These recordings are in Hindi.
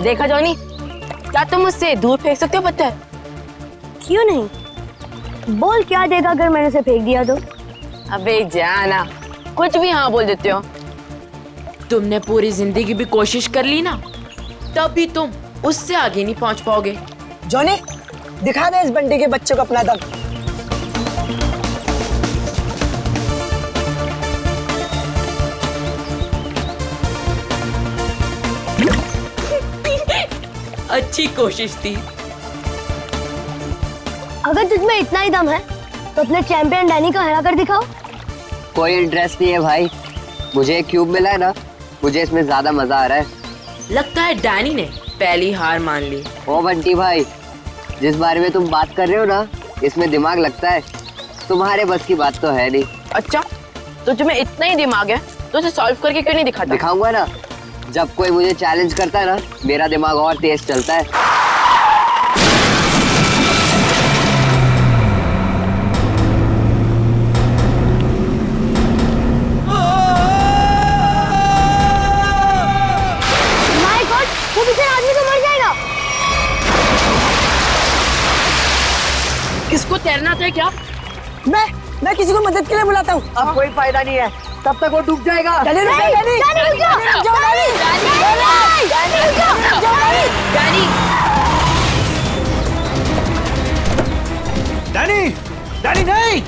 देखा जॉनी, क्या तुम मुझसे दूर फेंक सकते हो पत्थर? क्यों नहीं, बोल क्या देगा अगर मैंने उसे फेंक दिया तो? अबे जाना, कुछ भी हाँ बोल देते हो। तुमने पूरी जिंदगी भी कोशिश कर ली ना, तब भी तुम उससे आगे नहीं पहुंच पाओगे। जॉनी, दिखा दे इस बंटी के बच्चे को अपना दम। अच्छी कोशिश थी। अगर तुझमें इतना ही दम है तो अपने चैंपियन डैनी को हरा कर दिखाओ। कोई इंटरेस्ट नहीं है भाई, मुझे एक क्यूब मिला है ना, मुझे इसमें ज्यादा मजा आ रहा है। लगता है डैनी ने पहली हार मान ली। ओ बंटी भाई, जिस बारे में तुम बात कर रहे हो ना, इसमें दिमाग लगता है, तुम्हारे बस की बात तो है नहीं। अच्छा, तो तुम्हें इतना ही दिमाग है तो उसे सॉल्व करके क्यों नहीं दिखाता? दिखाऊंगा ना, जब कोई मुझे चैलेंज करता है ना, मेरा दिमाग और तेज चलता है। माय गॉड, वो बेचारा आदमी तो मर जाएगा। किसको तैरना आता है क्या? मैं किसी को मदद के लिए बुलाता हूँ। अब कोई फायदा नहीं है, तब तक वो डूब जाएगा। डैनी, डैनी, डैनी, रुक जाओ। डैनी, डैनी, रुक जाओ। डैनी, डैनी नहीं।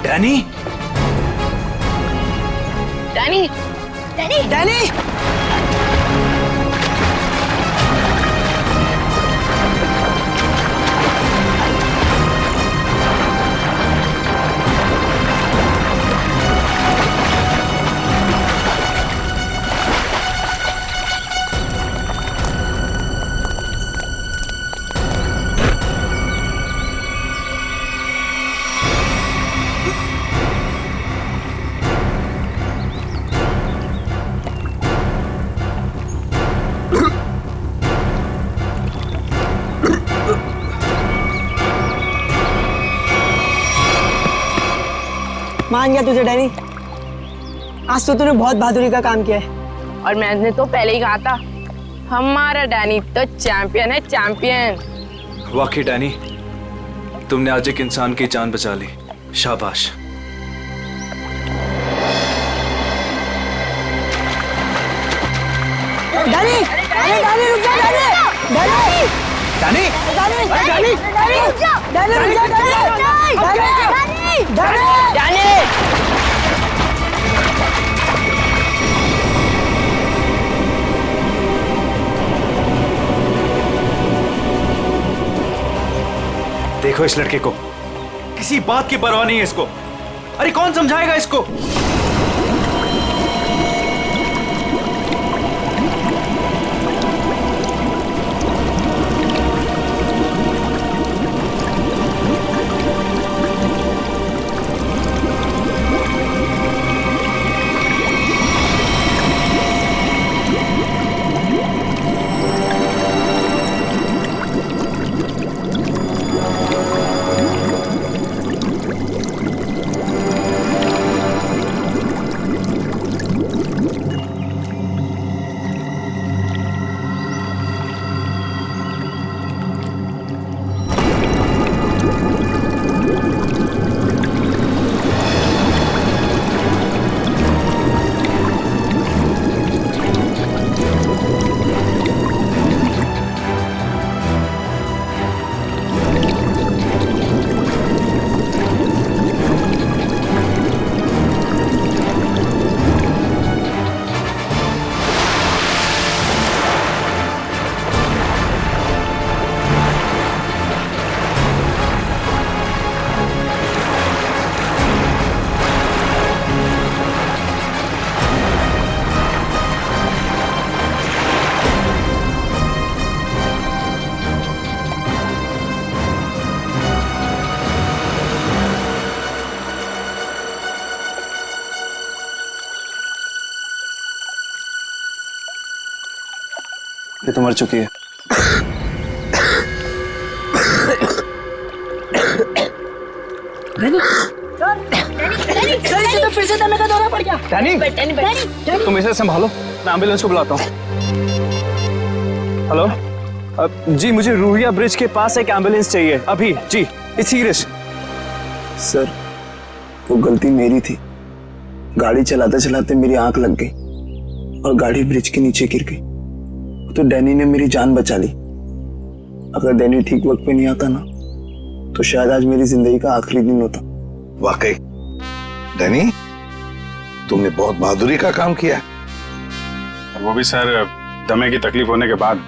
डैनी, डैनी, डैनी, डैनी, मान गया तुझे डैनी, आज तो तूने बहुत बहादुरी का काम किया है। और मैंने तो पहले ही कहा था, हमारा डैनी तो चैंपियन है, चैंपियन। वाकई डैनी, तुमने आज एक इंसान की जान बचा ली, शाबाश। डैनी, डैनी, डैनी रुक जा, Danny, Danny, Danny, Danny, Danny, Danny रुक जा, डैनी, डैनी, डैनी! देखो इस लड़के को, किसी बात की परवाह नहीं है इसको। अरे कौन समझाएगा इसको? ये तो मर चुकी है। फिर से दमे का दौरा पड़ गया। डैनी, तुम इसे संभालो, मैं एम्बुलेंस को बुलाता हूँ। हेलो, जी मुझे रूहिया ब्रिज के पास एक एम्बुलेंस चाहिए अभी। जी, इट्स सीरियस। सर, वो गलती मेरी थी। गाड़ी चलाते चलाते मेरी आंख लग गई और गाड़ी ब्रिज के नीचे गिर गई। तो डैनी ने मेरी जान बचा ली। अगर डैनी ठीक वक्त पे नहीं आता ना, तो शायद आज मेरी जिंदगी का आखिरी दिन होता। वाकई डैनी, तुमने बहुत बहादुरी का काम किया। वो भी सर दमे की तकलीफ होने के बाद।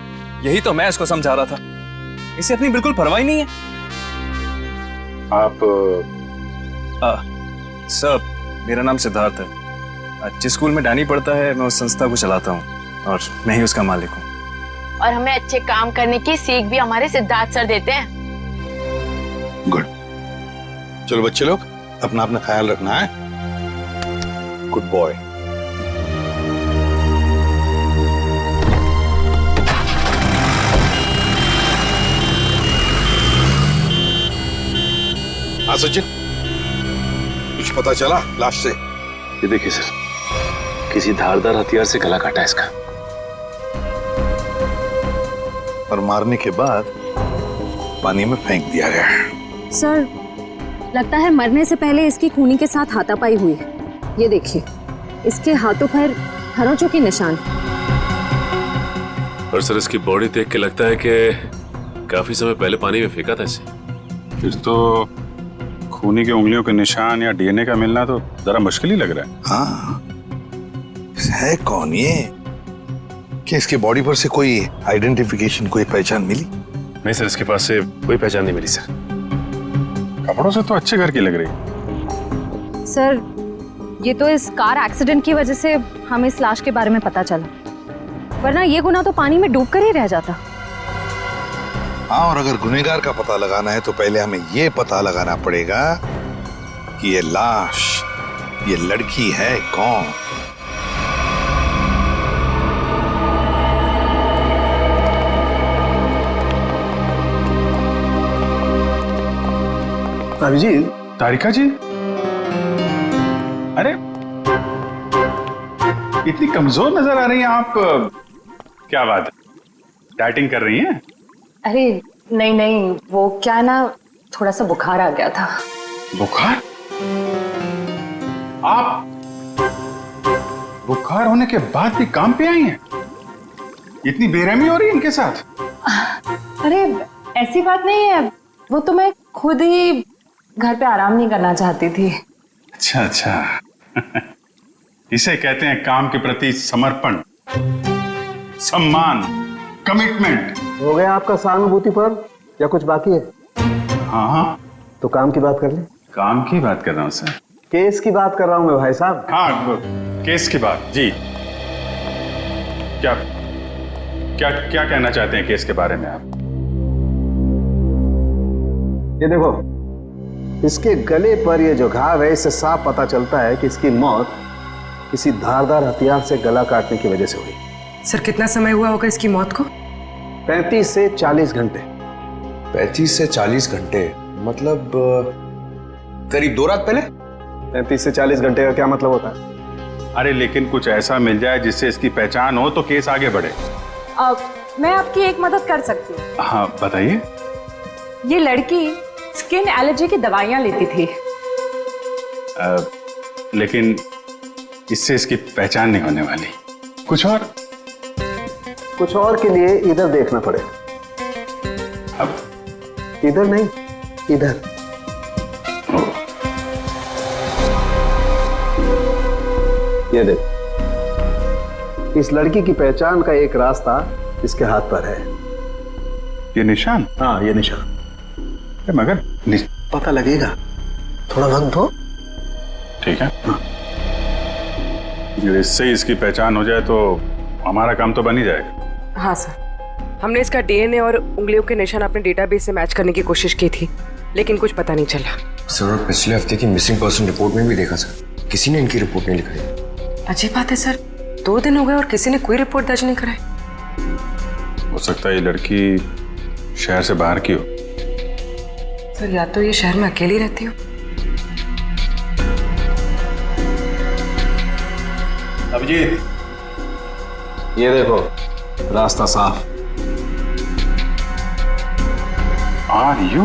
यही तो मैं इसको समझा रहा था, इसे अपनी बिल्कुल परवाह ही नहीं है। आप सर, मेरा नाम सिद्धार्थ है। जिस स्कूल में डैनी पढ़ता है, मैं उस संस्था को चलाता हूँ और मैं ही उसका मालिक हूँ। और हमें अच्छे काम करने की सीख भी हमारे सिद्धार्थ सर देते हैं। गुड। चलो बच्चे लोग, अपना अपना ख्याल रखना है। Good boy. हाँ सचिन, कुछ पता चला लाश से? ये देखिए सर, किसी धारदार हथियार से गला काटा है इसका। और मारने के बाद पानी में फेंक दिया गया। सर, लगता है मरने से पहले इसकी खूनी के साथ हाथापाई हुई है। ये देखिए, इसके हाथों पर खरोंचों के निशान। और सर, इसकी बॉडी देख के लगता है कि काफी समय पहले पानी में फेंका था इसे। फिर तो खूनी के उंगलियों के निशान या डीएनए का मिलना तो जरा मुश्किल ही लग रहा है। हाँ, है कौन ये? क्या इसके बॉडी पर से कोई आइडेंटिफिकेशन, कोई पहचान मिली? नहीं सर, इसके पास से कोई पहचान नहीं मिली सर। कपड़ों से तो अच्छे घर की लग रही। सर, ये तो इस कार एक्सीडेंट की वजह से हमें इस लाश के बारे में पता चला, वरना ये गुनाह तो पानी में डूब कर ही रह जाता। हाँ, और अगर गुनहगार का पता लगाना है तो पहले हमें ये पता लगाना पड़ेगा कि ये लाश, ये लड़की है कौन। भाभी जी, तारिका जी, अरे इतनी कमजोर नजर आ रही हैं आप। क्या बात है, डाइटिंग कर रही हैं? अरे नहीं नहीं, वो क्या ना, थोड़ा सा बुखार आ गया था। बुखार? आप बुखार होने के बाद भी काम पे आई हैं? इतनी बेरहमी हो रही है इनके साथ? अरे ऐसी बात नहीं है, वो तो मैं खुद ही घर पे आराम नहीं करना चाहती थी। अच्छा अच्छा इसे कहते हैं काम के प्रति समर्पण, सम्मान, कमिटमेंट। हो गया आपका सहानुभूति पर या कुछ बाकी है? हाँ हाँ, तो काम की बात कर ले। काम की बात कर रहा हूँ सर। केस की बात कर रहा हूँ मैं भाई साहब। हाँ, केस की बात जी। क्या क्या क्या कहना चाहते हैं केस के बारे में आप? ये देखो, इसके गले पर ये जो घाव है, इससे साफ पता चलता है कि इसकी मौत किसी धारदार हथियार से गला काटने की वजह से हुई। सर कितना समय हुआ होगा इसकी मौत को? 35 से 40 घंटे। 35 से 40 घंटे मतलब करीब 2 रात पहले। 35 से 40 घंटे का क्या मतलब होता है? अरे लेकिन कुछ ऐसा मिल जाए जिससे इसकी पहचान हो तो केस आगे बढ़े। मैं आपकी एक मदद कर सकती हूँ। हाँ बताइए। ये लड़की स्किन एलर्जी की दवाइयाँ लेती थी। लेकिन इससे इसकी पहचान नहीं होने वाली। कुछ और के लिए इधर देखना पड़ेगा। अब इधर नहीं, इधर। ये देख, इस लड़की की पहचान का एक रास्ता इसके हाथ पर है। ये निशान? हाँ, ये निशान। मगर पता लगेगा, थोड़ा वक्त दो। ठीक है। अगर इससे इसकी पहचान हो जाए तो हमारा काम तो बन ही जाएगा। हाँ सर, हमने इसका डीएनए और उंगलियों के निशान अपने डेटाबेस से मैच करने की कोशिश की थी, लेकिन कुछ पता नहीं चला। सर और पिछले हफ्ते की मिसिंग पर्सन रिपोर्ट में भी देखा सर, किसी ने इनकी रिपोर्ट नहीं लिखाई। अजीब बात है सर, 2 दिन हो गए और किसी ने कोई रिपोर्ट दर्ज नहीं कराई। हो सकता है ये लड़की शहर से बाहर की हो। सर या तो ये शहर में अकेली रहती हो। अभिजीत, ये देखो, रास्ता साफ। Are you?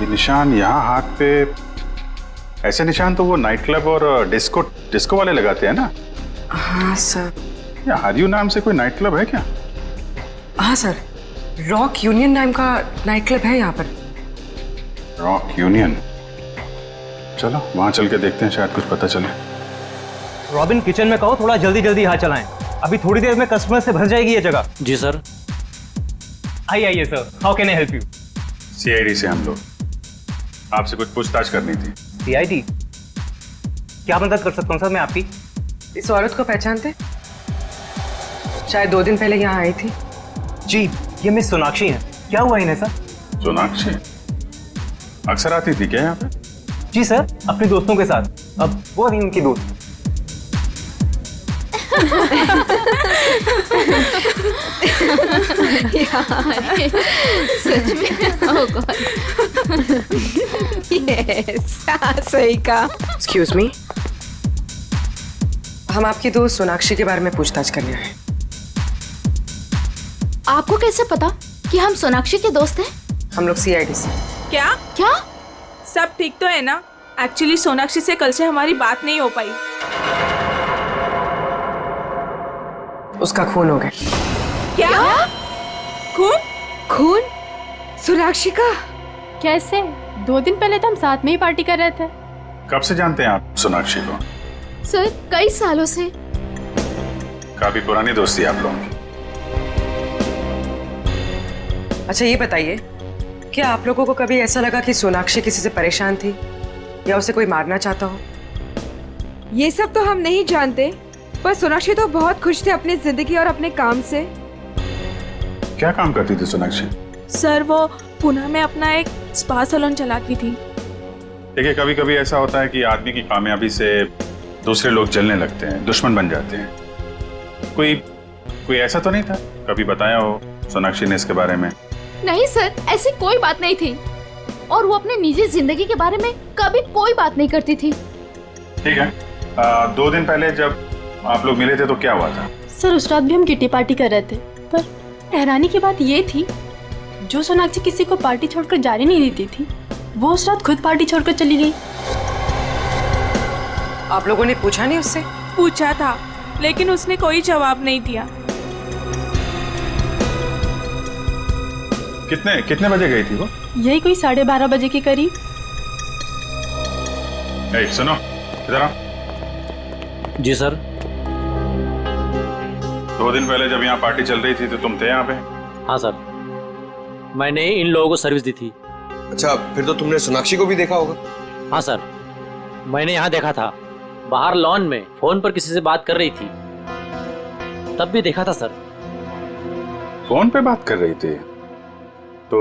ये निशान यहाँ हाथ पे, ऐसे निशान तो वो नाइट क्लब और डिस्को वाले लगाते हैं ना? हाँ सर। ये आर यू नाम से कोई नाइट क्लब है क्या? हाँ सर, रॉक यूनियन नाम का नाइट क्लब है यहाँ पर। Rock union? चलो वहां चल के देखते हैं, शायद कुछ पता चले। रॉबिन, किचन में कहो थोड़ा जल्दी जल्दी हाथ चलाएं, अभी थोड़ी देर में कस्टमर से भर जाएगी ये जगह। जी सर। आइए sir, how can I help you? CID से हम लोग, आपसे कुछ पूछताछ करनी थी। सीआईडी? क्या मदद कर सकता हूँ सर मैं आपकी? इस औरत को पहचानते? शायद 2 दिन पहले यहाँ आई थी। जी, ये मिस सोनाक्षी हैं। क्या हुआ इन्हें सर? सोनाक्षी अक्सर आती थी क्या यहाँ पे? जी सर, अपने दोस्तों के साथ। अब वो नहीं उनकी दोस्त। सच में? ओह गॉड। यस, सही कहा। एक्सक्यूज मी, हम आपकी दोस्त सोनाक्षी के बारे में पूछताछ करने आए। आपको कैसे पता कि हम सोनाक्षी के दोस्त हैं? हम लोग सीआईडी से। क्या? सब ठीक तो है ना? एक्चुअली सोनाक्षी से कल से हमारी बात नहीं हो पाई। उसका खून हो गया। क्या? खून? सोनाक्षी का? कैसे? 2 दिन पहले तो हम साथ में ही पार्टी कर रहे थे। कब से जानते हैं आप सोनाक्षी को? सर कई सालों से। काफी पुरानी दोस्ती है आप लोगों की। अच्छा ये बताइए, क्या आप लोगों को कभी ऐसा लगा कि सोनाक्षी किसी से परेशान थी या उसे कोई मारना चाहता हो? ये सब तो हम नहीं जानते, पर सोनाक्षी तो बहुत खुश थे अपनी जिंदगी और अपने काम से। क्या काम करती थी सोनाक्षी? सर वो पुणे में अपना एक स्पा सैलून चलाती थी। देखिए, कभी कभी ऐसा होता है कि आदमी की कामयाबी से दूसरे लोग जलने लगते हैं, दुश्मन बन जाते हैं। कोई ऐसा तो नहीं था? कभी बताया हो सोनाक्षी ने इसके बारे में? नहीं सर, ऐसी कोई बात नहीं थी। और वो अपने निजी जिंदगी के बारे में कभी कोई बात नहीं करती थी। ठीक है। 2 दिन पहले जब आप लोग मिले थे तो क्या हुआ था? सर उस रात भी हम किटी पार्टी कर रहे थे, पर हैरानी की बात ये थी जो सोनाक्षी किसी को पार्टी छोड़कर जाने नहीं देती थी, वो उस रात खुद पार्टी छोड़कर चली गई। आप लोगों ने पूछा नहीं उससे? पूछा था लेकिन उसने कोई जवाब नहीं दिया। कितने बजे गई थी वो? यही कोई 12:30 बजे के करीब। सुनो इधर आओ। जी सर। 2 दिन पहले जब यहाँ पार्टी चल रही थी तो तुम थे यहाँ पे? हाँ सर, मैंने इन लोगों को सर्विस दी थी। अच्छा, फिर तो तुमने सोनाक्षी को भी देखा होगा? हाँ सर, मैंने यहाँ देखा था, बाहर लॉन में फोन पर किसी से बात कर रही थी, तब भी देखा था सर। फोन पे बात कर रही थी तो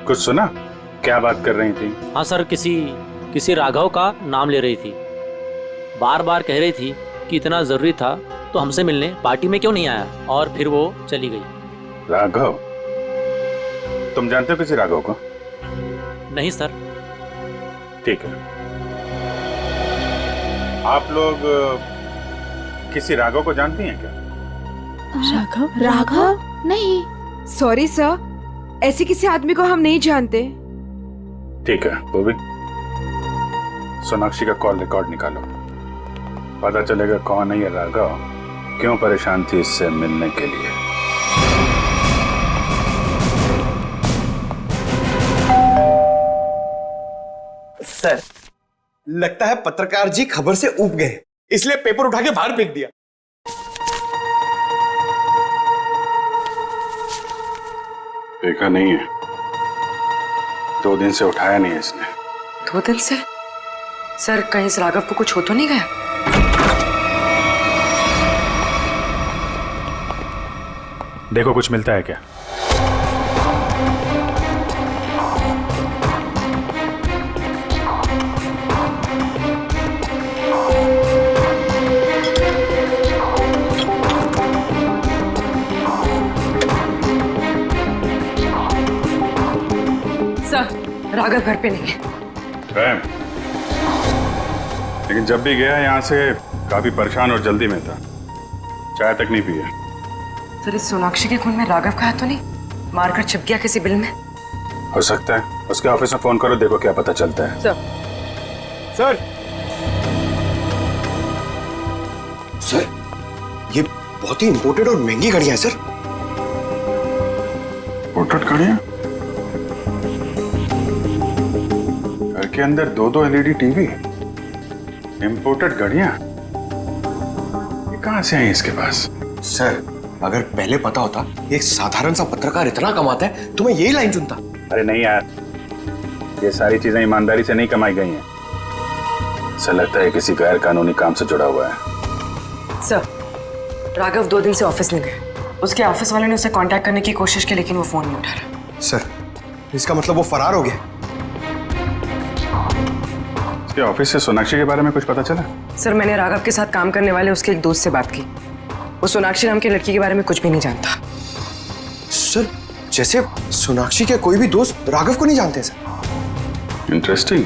कुछ सुना? क्या बात कर रही थी? हाँ सर, किसी राघव का नाम ले रही थी, बार बार कह रही थी कि इतना जरूरी था तो हमसे मिलने पार्टी में क्यों नहीं आया, और फिर वो चली गई। राघव? तुम जानते हो किसी राघव को? नहीं सर। ठीक है, आप लोग किसी राघव को जानती हैं क्या? राघव? राघव? नहीं। सॉरी सर, ऐसे किसी आदमी को हम नहीं जानते। ठीक है, वो भी सोनाक्षी का कॉल रिकॉर्ड निकालो, पता चलेगा कौन है ये राघव, क्यों परेशान थी इससे मिलने के लिए। सर, लगता है पत्रकार जी खबर से ऊब गए, इसलिए पेपर उठा के बाहर फेंक दिया। देखा नहीं है, 2 दिन से उठाया नहीं है इसने। 2 दिन से? सर कहीं इस राघव को कुछ हो तो नहीं गया? देखो कुछ मिलता है क्या? सर राघव घर पे नहीं है। लेकिन जब भी गया यहाँ से काफी परेशान और जल्दी में था, चाय तक नहीं पिया। सर इस सोनाक्षी के खून में राघव का हाथ तो नहीं? मारकर छिप गया किसी बिल में? हो सकता है, उसके ऑफिस में फोन करो, देखो क्या पता चलता है। सर सर, ये बहुत ही इंपोर्टेड और महंगी घड़ियां हैं सर। इंपोर्टेड घड़ियां? घर के अंदर 2-2 LED टीवी, इंपोर्टेड घड़ियां, ये कहां से आई इसके पास? सर अगर पहले पता होता एक साधारण सा पत्रकार इतना कमाता है तो मैं यही लाइन चुनता। अरे नहीं यार, ये सारी चीजें ईमानदारी से नहीं कमाई गई हैं। ऐसा लगता है किसी गैर कानूनी काम से जुड़ा हुआ है। सर राघव 2 दिन से ऑफिस नहीं गए। उसके ऑफिस वाले ने उसे कांटेक्ट करने की कोशिश की लेकिन वो फोन नहीं उठा रहा। सर इसका मतलब वो फरार हो गया? उसके ऑफिस से सोनाक्षी के बारे में कुछ पता चला? सर मैंने राघव के साथ काम करने वाले उसके एक दोस्त से बात की, वो सोनाक्षी नाम की लड़की के बारे में कुछ भी नहीं जानता। सर जैसे सोनाक्षी के कोई भी दोस्त राघव को नहीं जानते सर। इंटरेस्टिंग,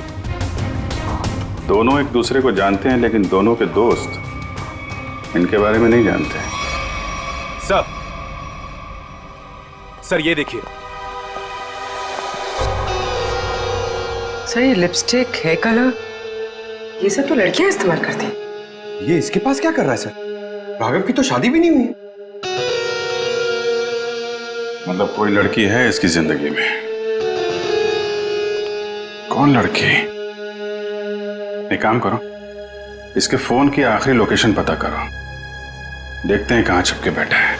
दोनों एक दूसरे को जानते हैं लेकिन दोनों के दोस्त इनके बारे में नहीं जानते। सर ये देखिए। सर ये लिपस्टिक, हेयर कलर, ये सब तो लड़कियां इस्तेमाल करती हैं। ये इसके पास क्या कर रहा है सर? राघव की तो शादी भी नहीं हुई है। मतलब कोई लड़की है इसकी जिंदगी में। कौन लड़की? एक काम करो, इसके फोन की आखिरी लोकेशन पता करो, देखते हैं कहां छुप के बैठा है।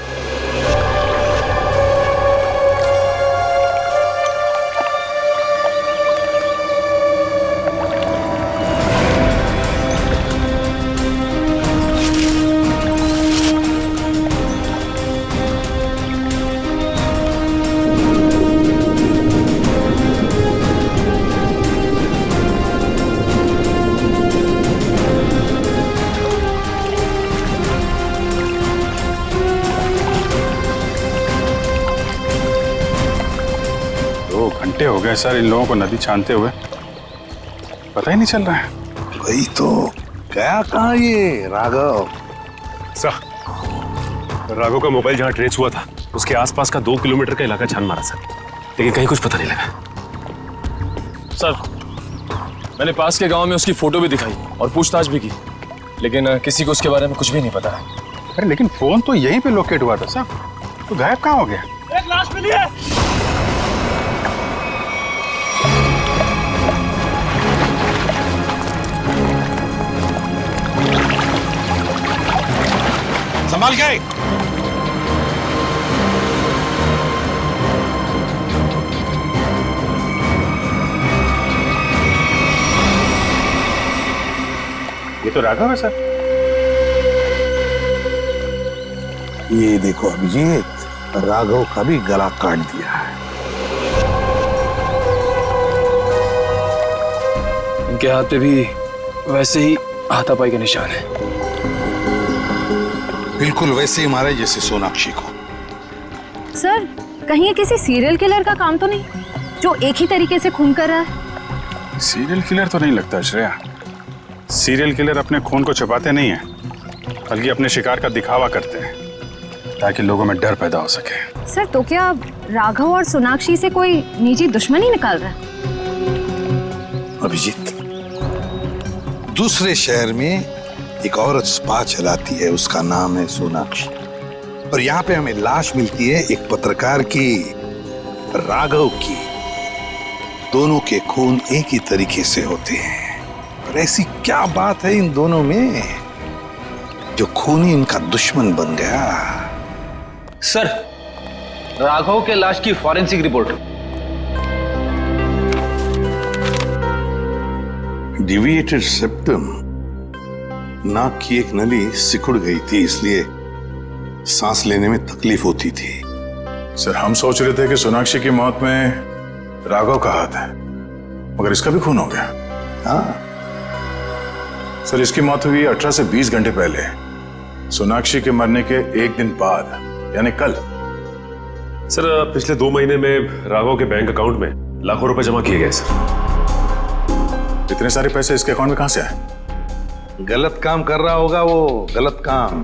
हो गए सर इन लोगों को नदी छानते हुए, पता ही नहीं चल रहा है। वही तो गया कहाँ ये राघव? सर, राघव का मोबाइल जहाँ ट्रेस हुआ था उसके आसपास का 2 किलोमीटर का इलाका छान मारा सर, लेकिन कहीं कुछ पता नहीं लगा। सर, मैंने पास के गांव में उसकी फोटो भी दिखाई और पूछताछ भी की, लेकिन किसी को उसके बारे में कुछ भी नहीं पता है। अरे लेकिन फोन तो यहीं पे लोकेट हुआ था सर, तो गायब कहाँ हो गया? एक लाश मिली है। संभाल गए। ये तो राघव है सर। ये देखो अभिजीत, राघव का भी गला काट दिया है। इनके हाथ पे भी वैसे ही हाथापाई के निशान है। बिल्कुल वैसे ही मारे जैसे सोनाक्षी को। सर, कहीं ये किसी सीरियल किलर का काम तो नहीं जो एक ही तरीके से खून कर रहा है? सीरियल किलर तो नहीं लगता श्रेया। सीरियल किलर अपने खून को छुपाते नहीं हैं, बल्कि अपने शिकार का दिखावा करते हैं ताकि लोगों में डर पैदा हो सके। सर, तो क्या राघव और सोनाक्षी से कोई निजी दुश्मनी निकाल रहा है? अभिजीत, दूसरे शहर में एक औरत स्पा चलाती है, उसका नाम है सोनाक्षी, और यहाँ पे हमें लाश मिलती है एक पत्रकार की, राघव की। दोनों के खून एक ही तरीके से होते हैं, और ऐसी क्या बात है इन दोनों में जो खून ही इनका दुश्मन बन गया? सर, राघव के लाश की फॉरेंसिक रिपोर्ट। डिविएटेड सेप्टम, नाक की एक नली सिकुड़ गई थी, इसलिए सांस लेने में तकलीफ होती थी। सर, हम सोच रहे थे कि सोनाक्षी की मौत में राघव का हाथ है, मगर इसका भी खून हो गया। हाँ सर, इसकी मौत हुई 18 से 20 घंटे पहले, सोनाक्षी के मरने के एक दिन बाद, यानी कल। सर, पिछले 2 महीने में राघव के बैंक अकाउंट में लाखों रुपए जमा किए गए सर। इतने सारे पैसे इसके अकाउंट में कहां से आए? गलत काम कर रहा होगा वो, गलत काम।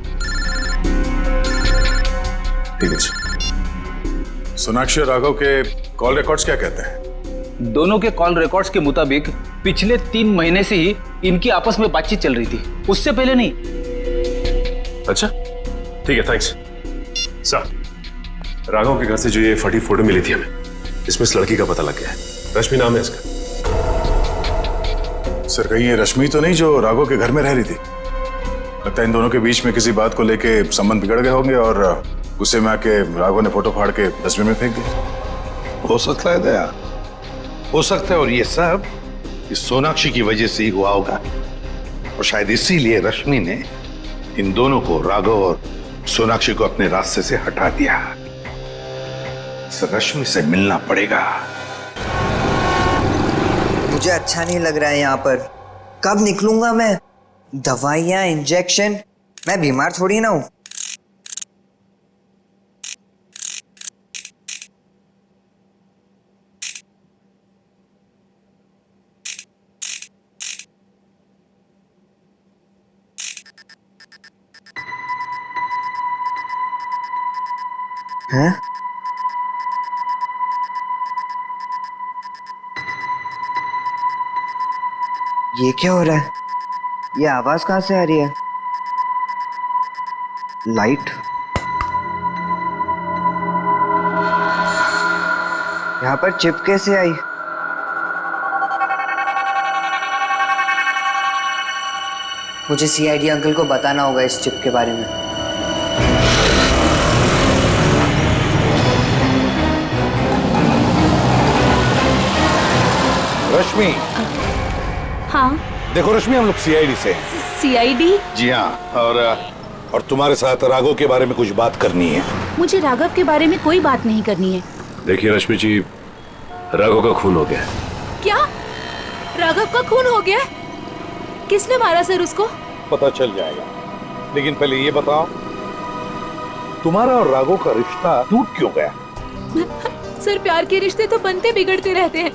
ठीक है सर। सोनाक्षी और राघव के कॉल रिकॉर्ड्स क्या कहते हैं? दोनों के कॉल रिकॉर्ड्स के मुताबिक पिछले 3 महीने से ही इनकी आपस में बातचीत चल रही थी, उससे पहले नहीं। अच्छा, ठीक है, थैंक्स। सर, राघव के घर से जो ये फटी फोटो मिली थी हमें, इसमें इस लड़की का पता लग गया है। रश्मि नाम है इसका। सर, कहीं ये रश्मि तो नहीं जो राघव के घर में रह रही थी? लगता है इन दोनों के बीच में किसी बात को लेके संबंध बिगड़ गए होंगे और गुस्से में आके राघव ने फोटो फाड़ के डस्टबिन में फेंक दिया। हो सकता है दया, हो सकता है। और ये सब इस सोनाक्षी की वजह से ही हुआ होगा, और शायद इसीलिए रश्मि ने इन दोनों को, राघव और सोनाक्षी को, अपने रास्ते से हटा दिया। इस रश्मि से मिलना पड़ेगा। मुझे अच्छा नहीं लग रहा है यहाँ पर। कब निकलूंगा मैं? दवाइयाँ, इंजेक्शन, मैं बीमार थोड़ी ना हूँ। हैं? ये क्या हो रहा है? ये आवाज कहाँ से आ रही है? लाइट? यहाँ पर चिप कैसे आई? मुझे सीआईडी अंकल को बताना होगा इस चिप के बारे में। रश्मि। हाँ। देखो रश्मि, हम लोग सीआईडी से। सीआईडी? जी हाँ, और तुम्हारे साथ राघव के बारे में कुछ बात करनी है। मुझे राघव के बारे में कोई बात नहीं करनी है। देखिए रश्मि जी, राघव का खून हो गया। क्या? राघव का खून हो गया? किसने मारा सर उसको? पता चल जाएगा, लेकिन पहले ये बताओ, तुम्हारा और राघव का रिश्ता टूट क्यों गया? सर, प्यार के रिश्ते तो बनते बिगड़ते रहते हैं,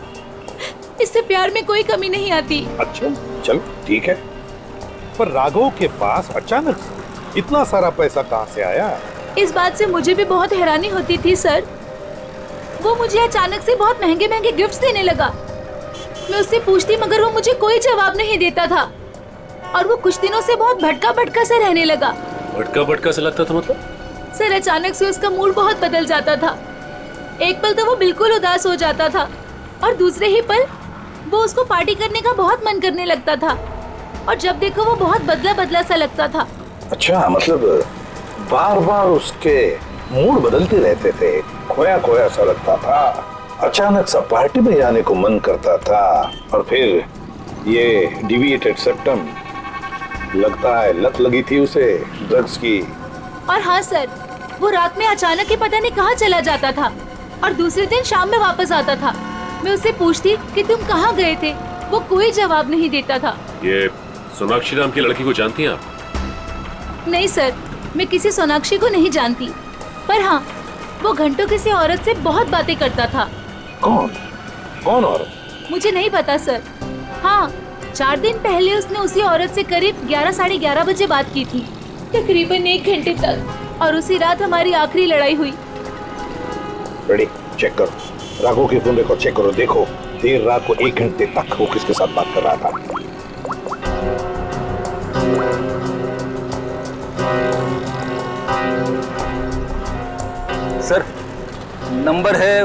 इससे प्यार में कोई कमी नहीं आती। अच्छा, चलो ठीक है, पर राघव के पास अचानक से इतना सारा पैसा कहाँ से आया? इस बात से मुझे भी बहुत हैरानी होती थी सर। वो मुझे अचानक से बहुत महंगे महंगे गिफ्ट्स देने लगा। मैं उससे पूछती मगर वो मुझे कोई जवाब नहीं देता था और वो कुछ दिनों से बहुत भटका भटका से रहने लगा। भटका भटका से लगता था मतलब? सर अचानक से उसका मूड बहुत बदल जाता था। एक पल तो वो बिल्कुल उदास हो जाता था और दूसरे ही पल वो उसको पार्टी करने का बहुत मन करने लगता था और जब देखो वो बहुत बदला बदला सा लगता था। अच्छा, मतलब बार बार उसके मूड बदलते रहते थे, खोया खोया सा लगता था, अचानक सा पार्टी में जाने को मन करता था और फिर ये डिविएटेड सेप्टम, लगता है लत लगी थी उसे ड्रग्स की। और हाँ सर, वो रात में अचानक ही पता नहीं कहाँ चला जाता था और दूसरे दिन शाम में वापस आता था। मैं उससे पूछती कि तुम कहाँ गए थे, वो कोई जवाब नहीं देता था। ये सोनाक्षी नाम की लड़की को जानती हैं आप? नहीं सर, मैं किसी सोनाक्षी को नहीं जानती, पर हाँ वो घंटों किसी औरत से बहुत बातें करता था। कौन? कौन औरत? मुझे नहीं पता सर। हाँ, 4 दिन पहले उसने उसी औरत से करीब 11 साढ़े 11 बजे बात की थी, तकरीबन 1 घंटे तक, और उसी रात हमारी आखिरी लड़ाई हुई। रेडी, चेक करो राघव के फोन रिकॉर्ड चेक करो, देखो देर रात को 1 घंटे तक वो किसके साथ बात कर रहा था। सर नंबर है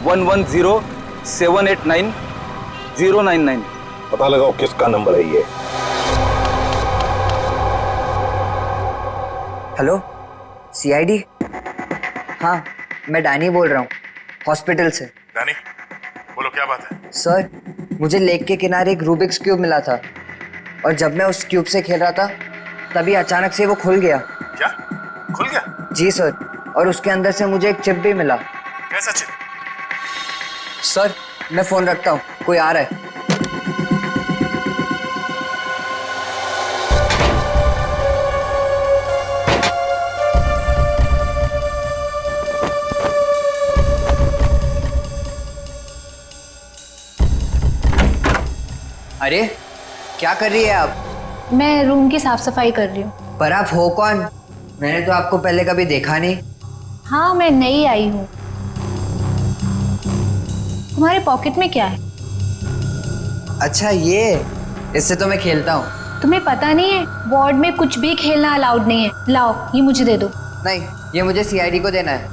110789 पता लगाओ किसका नंबर है ये। Hello, CID? हाँ, मैं डैनी बोल रहा हूँ, हॉस्पिटल से। डैनी, बोलो क्या बात है? सर, मुझे लेक के किनारे एक रूबिक्स क्यूब मिला था और जब मैं उस क्यूब से खेल रहा था तभी अचानक से वो खुल गया। क्या? खुल गया? जी सर, और उसके अंदर से मुझे एक चिप भी मिला। कैसा चिप? सर, मैं फोन रखता हूँ, कोई आ रहा है। अरे क्या कर रही है आप? मैं रूम की साफ सफाई कर रही हूँ। पर आप हो कौन? मैंने तो आपको पहले कभी देखा नहीं। हाँ, मैं नई आई हूँ। तुम्हारे पॉकेट में क्या है? अच्छा ये, इससे तो मैं खेलता हूँ। तुम्हें पता नहीं है, वार्ड में कुछ भी खेलना अलाउड नहीं है। लाओ, ये मुझे दे दो। नहीं, ये मुझे सीआईडी को देना है।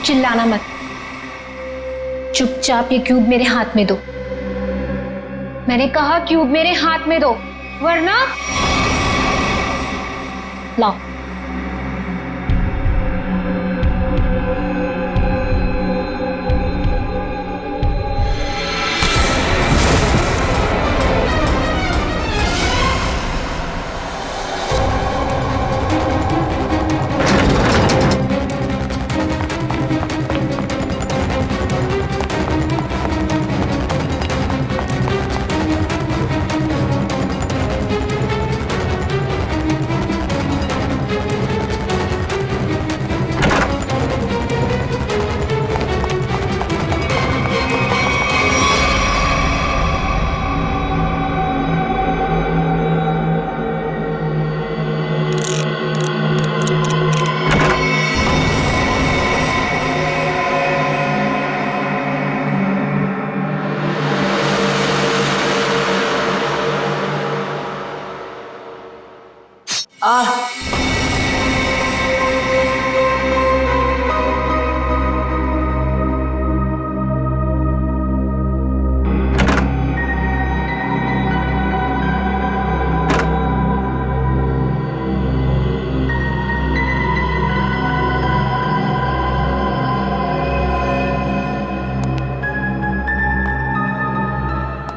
चिल्लाना मत, चुपचाप ये क्यूब मेरे हाथ में दो। मैंने कहा क्यूब मेरे हाथ में दो, वरना लाओ।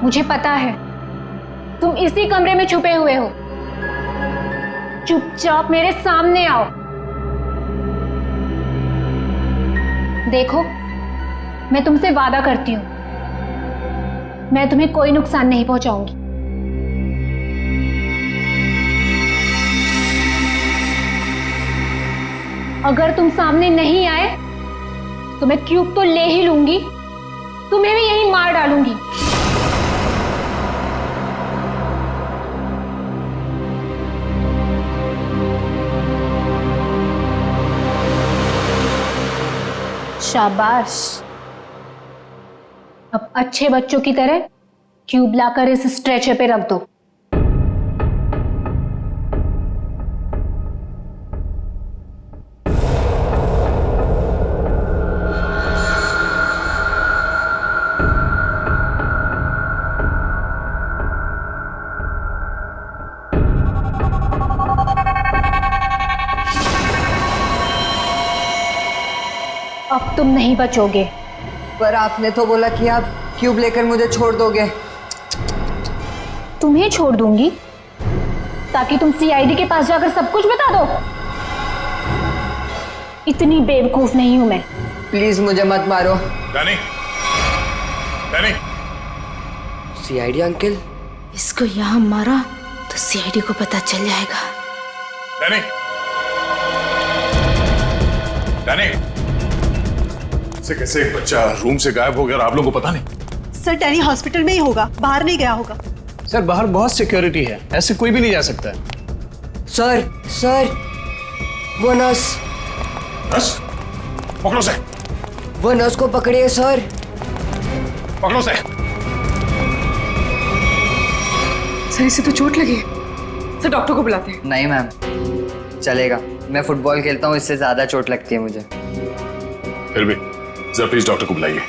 मुझे पता है तुम इसी कमरे में छुपे हुए हो। चुपचाप मेरे सामने आओ। देखो, मैं तुमसे वादा करती हूं, मैं तुम्हें कोई नुकसान नहीं पहुंचाऊंगी। अगर तुम सामने नहीं आए तो मैं क्यूब तो ले ही लूंगी, तुम्हें भी यहीं मार डालूंगी। शाबाश। अब अच्छे बच्चों की तरह क्यूब लाकर इस स्ट्रेचर पे रख दो। अब तुम नहीं बचोगे। पर आपने तो बोला कि आप क्यूब लेकर मुझे छोड़ दोगे। तुम्हें छोड़ दूंगी ताकि तुम सीआईडी के पास जाकर सब कुछ बता दो। इतनी बेवकूफ नहीं हूं मैं। प्लीज मुझे मत मारो। Danny, Danny. CID uncle? इसको यहाँ मारा तो सीआईडी को पता चल जाएगा। Danny, Danny. कैसे एक बच्चा रूम से गायब हो गया और आप लोगों को पता नहीं? सर डैनी हॉस्पिटल में ही होगा, बाहर नहीं गया होगा। सर बाहर बहुत सिक्योरिटी है, ऐसे कोई भी नहीं जा सकता है। सर वो नर्स। नर्स? पकड़ो से। वो नर्स को पकड़िए सर। पकड़ो से। सर इसे तो चोट लगी है, सर डॉक्टर को बुलाते हैं। नहीं मैम, चलेगा, मैं फुटबॉल खेलता हूँ, इससे ज्यादा चोट लगती है मुझे। फिर भी जरा प्लीज डॉक्टर को बुलाइए।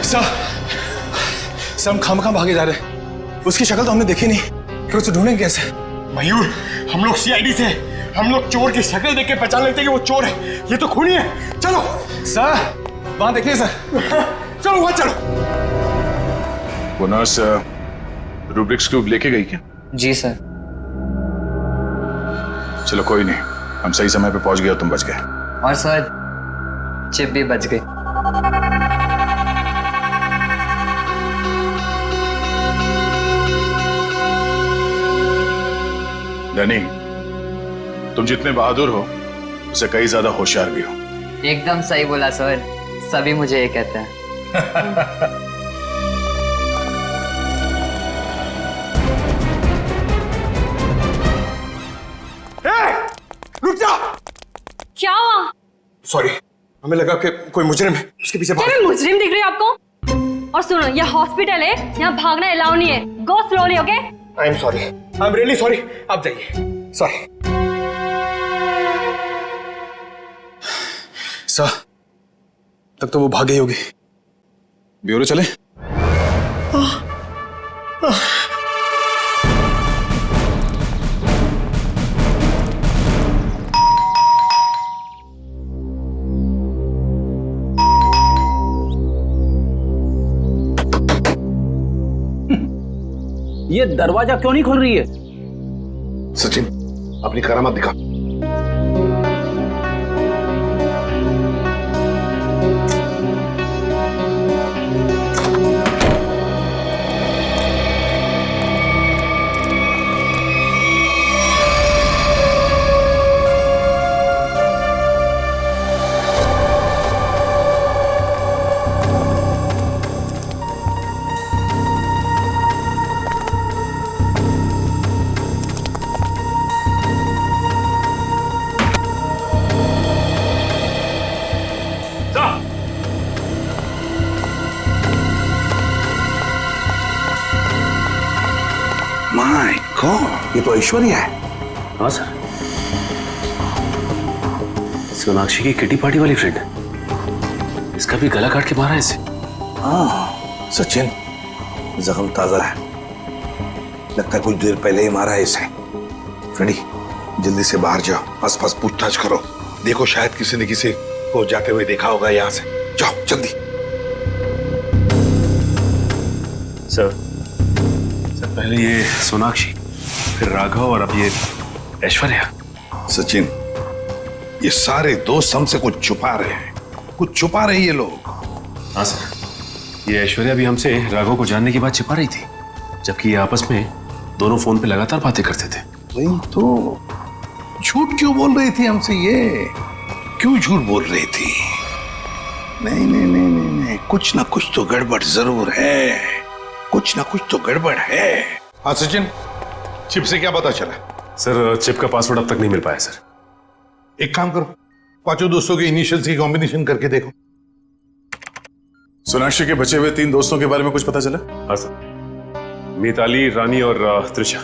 सर हम खामखा भागे जा रहे हैं, उसकी शक्ल तो हमने देखी नहीं, फिर उसे ढूंढेंगे कैसे? मयूर, हम लोग सीआईडी से, हम लोग चोर की शक्ल देख के पहचान लेते हैं कि वो चोर है। ये तो खूनी है। चलो सर, वहां देखिए सर। चलो वहां चलो। वो नर्स रूब्रिक्स क्यूब लेके गई क्या? जी सर। चलो कोई नहीं, हम सही समय पे पहुंच गए और तुम बच गए। और सर चिप भी बच गई। डैनी, तुम जितने बहादुर हो उससे कई ज्यादा होशियार भी हो। एकदम सही बोला सर, सभी मुझे ये कहते हैं। रुक जा। क्या हुआ? सॉरी, हमें लगा कि कोई मुजरिम है, उसके पीछे भाग। क्या मुजरिम दिख रही है आपको? और सुनो, यह हॉस्पिटल है, यहाँ भागना अलाउ नहीं है। गो slowly, okay? I am sorry, I am really sorry. आप जाइए। सॉरी सर, तब तो वो भाग गई होगी। ब्यूरो चले? ये दरवाजा क्यों नहीं खुल रही है? सचिन, अपनी करामत दिखा। माय गॉड, ये तो ऐश्वर्या है। हाँ सर, सोनाक्षी की किटी पार्टी वाली फ्रेंड। इसका भी गला काट के मारा है इसे। हाँ सचिन, जख्म ताजा है, लगता है कुछ देर पहले ही मारा है इसे। फ्रेंडी, जल्दी से बाहर जाओ, आसपास पूछताछ करो, देखो शायद किसी ने किसी को जाते हुए देखा होगा यहाँ से। जाओ जल्दी। सर, पहले ये सोनाक्षी, फिर राघव और अब ये ऐश्वर्या। सचिन, ये सारे दोस्त हमसे कुछ छुपा रहे हैं, कुछ छुपा रहे ये लोग। हाँ सर, ये ऐश्वर्या भी हमसे राघव को जानने की बात छिपा रही थी, जबकि ये आपस में दोनों फोन पे लगातार बातें करते थे। वही तो, झूठ क्यों बोल रही थी हमसे ये? क्यों झूठ बोल रही थी? नहीं नहीं नहीं नहीं नहीं, कुछ ना कुछ तो गड़बड़ जरूर है, कुछ ना कुछ तो गड़बड़ है। हाँ सचिन, चिप से क्या पता चला? सर चिप का पासवर्ड अब तक नहीं मिल पाया सर। एक काम करो, पांचों दोस्तों के इनिशियल्स की कॉम्बिनेशन करके देखो। सोनाक्षी के बचे हुए 3 दोस्तों के बारे में कुछ पता चला? हाँ सर, मिताली, रानी और त्रिशा,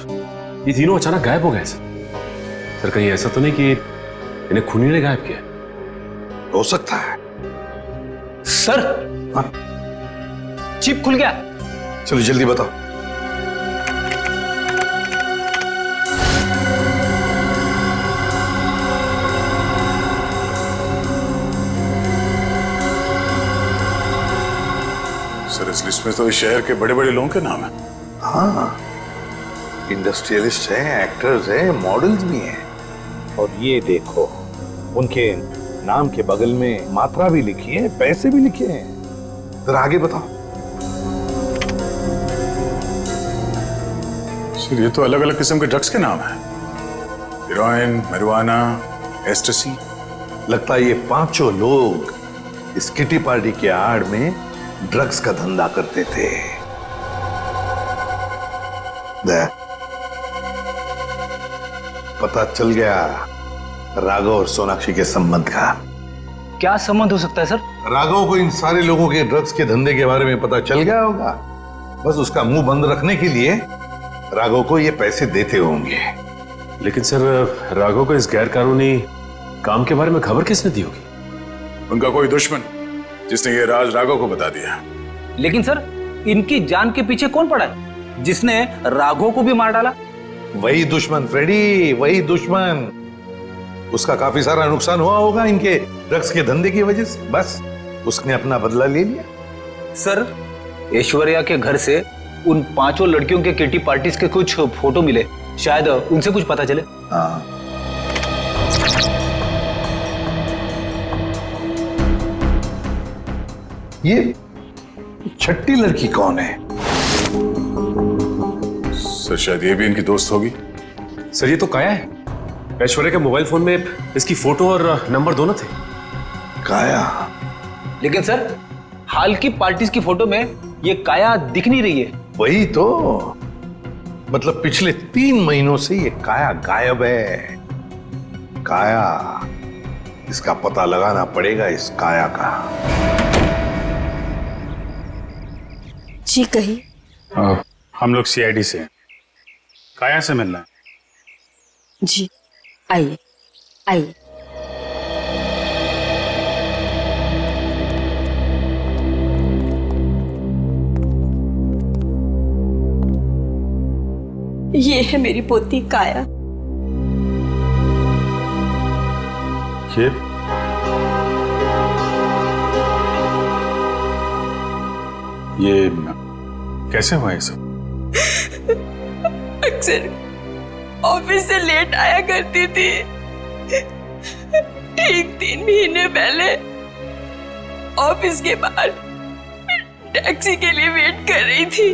ये तीनों अचानक गायब हो गए सर। कहीं ऐसा तो नहीं कि इन्हें खूनी ने गायब किया? हो सकता है सर। हाँ? चिप खुल गया। चलो जल्दी बताओ। सर इस लिस्ट में तो इस शहर के बड़े बड़े लोगों के नाम है। हाँ, इंडस्ट्रियलिस्ट हैं, एक्टर्स हैं, मॉडल्स भी हैं। और ये देखो, उनके नाम के बगल में मात्रा भी लिखी है, पैसे भी लिखे हैं। जरा आगे बताओ। सर ये तो अलग अलग किस्म के ड्रग्स के नाम हैं। Heroin, marijuana, एस्टेसी। लगता है ये पांचों लोग इस किटी पार्टी के आड़ में ड्रग्स का धंधा करते थे। पता चल गया राघव और सोनाक्षी के संबंध का। क्या संबंध हो सकता है सर? राघव को इन सारे लोगों के ड्रग्स के धंधे के बारे में पता चल गया होगा, बस उसका मुंह बंद रखने के लिए राघव को ये पैसे देते होंगे। लेकिन सर राघव को इस गैर कानूनी काम के बारे में खबर किसने दी होगी? उनका कोई दुश्मन जिसने ये राज राघव को बता दिया। लेकिन सर इनकी जान के पीछे कौन पड़ा है जिसने राघव को भी मार डाला? वही दुश्मन फ्रेडी, वही दुश्मन। उसका काफी सारा नुकसान हुआ होगा इनके ड्रग्स के धंधे की वजह से, बस उसने अपना बदला ले लिया। सर ऐश्वर्या के घर से उन पांचों लड़कियों के किटी पार्टीज के कुछ फोटो मिले, शायद उनसे कुछ पता चले। हाँ। ये छठी लड़की कौन है? सर शायद ये भी इनकी दोस्त होगी। सर ये तो काया है। ऐश्वर्या के मोबाइल फोन में इसकी फोटो और नंबर दोनों थे। काया? लेकिन सर हाल की पार्टीज की फोटो में ये काया दिख नहीं रही है। वही तो, मतलब पिछले 3 महीनों से ये काया गायब है। काया, इसका पता लगाना पड़ेगा, इस काया का। जी कही। हम लोग सीआईडी से हैं। काया से मिलना है। जी आइए आइए। ये है मेरी पोती काया। ये कैसे हुआ ये सब? अक्सर ऑफिस से लेट आया करती थी। ठीक 3 महीने पहले ऑफिस के बाहर टैक्सी के लिए वेट कर रही थी।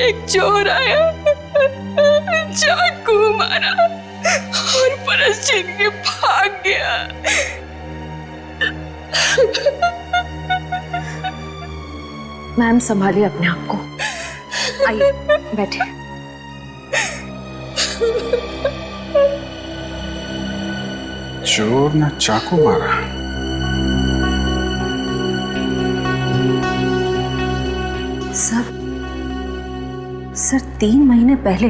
एक चोर आया, चाकू मारा और परस छीन के भाग गया। मैम संभालिए अपने आप को। आइए बैठिए। चोर ने चाकू मारा। सर 3 महीने पहले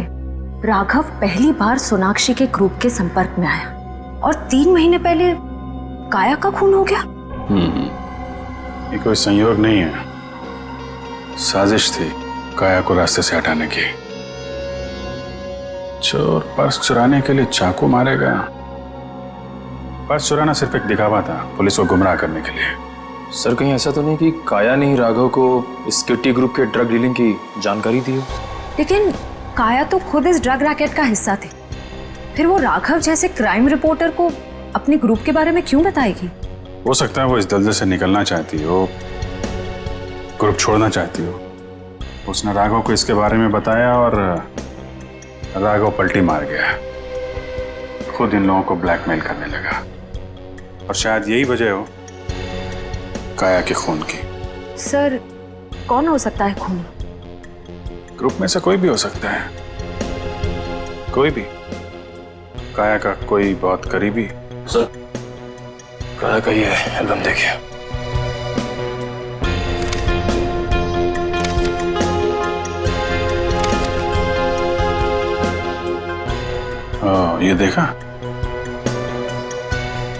राघव पहली बार सोनाक्षी के ग्रुप के संपर्क में आया और 3 महीने पहले काया का खून हो गया। ये कोई संयोग नहीं है, साजिश थी काया को रास्ते से हटाने की। चोर पर्स चुराने के लिए चाकू मारेगा। पर्स चुराना सिर्फ एक दिखावा था, पुलिस को गुमराह करने के लिए। सर कहीं ऐसा तो नहीं कि काया ने ही राघव को इस किटी ग्रुप के ड्रग डीलिंग की जानकारी दी हो? लेकिन काया तो खुद इस ड्रग रैकेट का हिस्सा थी, फिर वो राघव जैसे क्राइम रिपोर्टर को अपने ग्रुप के बारे में क्यों बताएगी? हो सकता है वो इस दलदल से निकलना चाहती हो, ग्रुप छोड़ना चाहती हो। उसने राघव को इसके बारे में बताया और राघव पलटी मार गया, खुद इन लोगों को ब्लैकमेल करने लगा। और शायद यही वजह हो काया के खून की। सर कौन हो सकता है खूनी? ग्रुप में से कोई भी हो सकता है, कोई भी। काया का कोई बहुत करीबी। सर काया का ये एल्बम देखिए। ये देखा,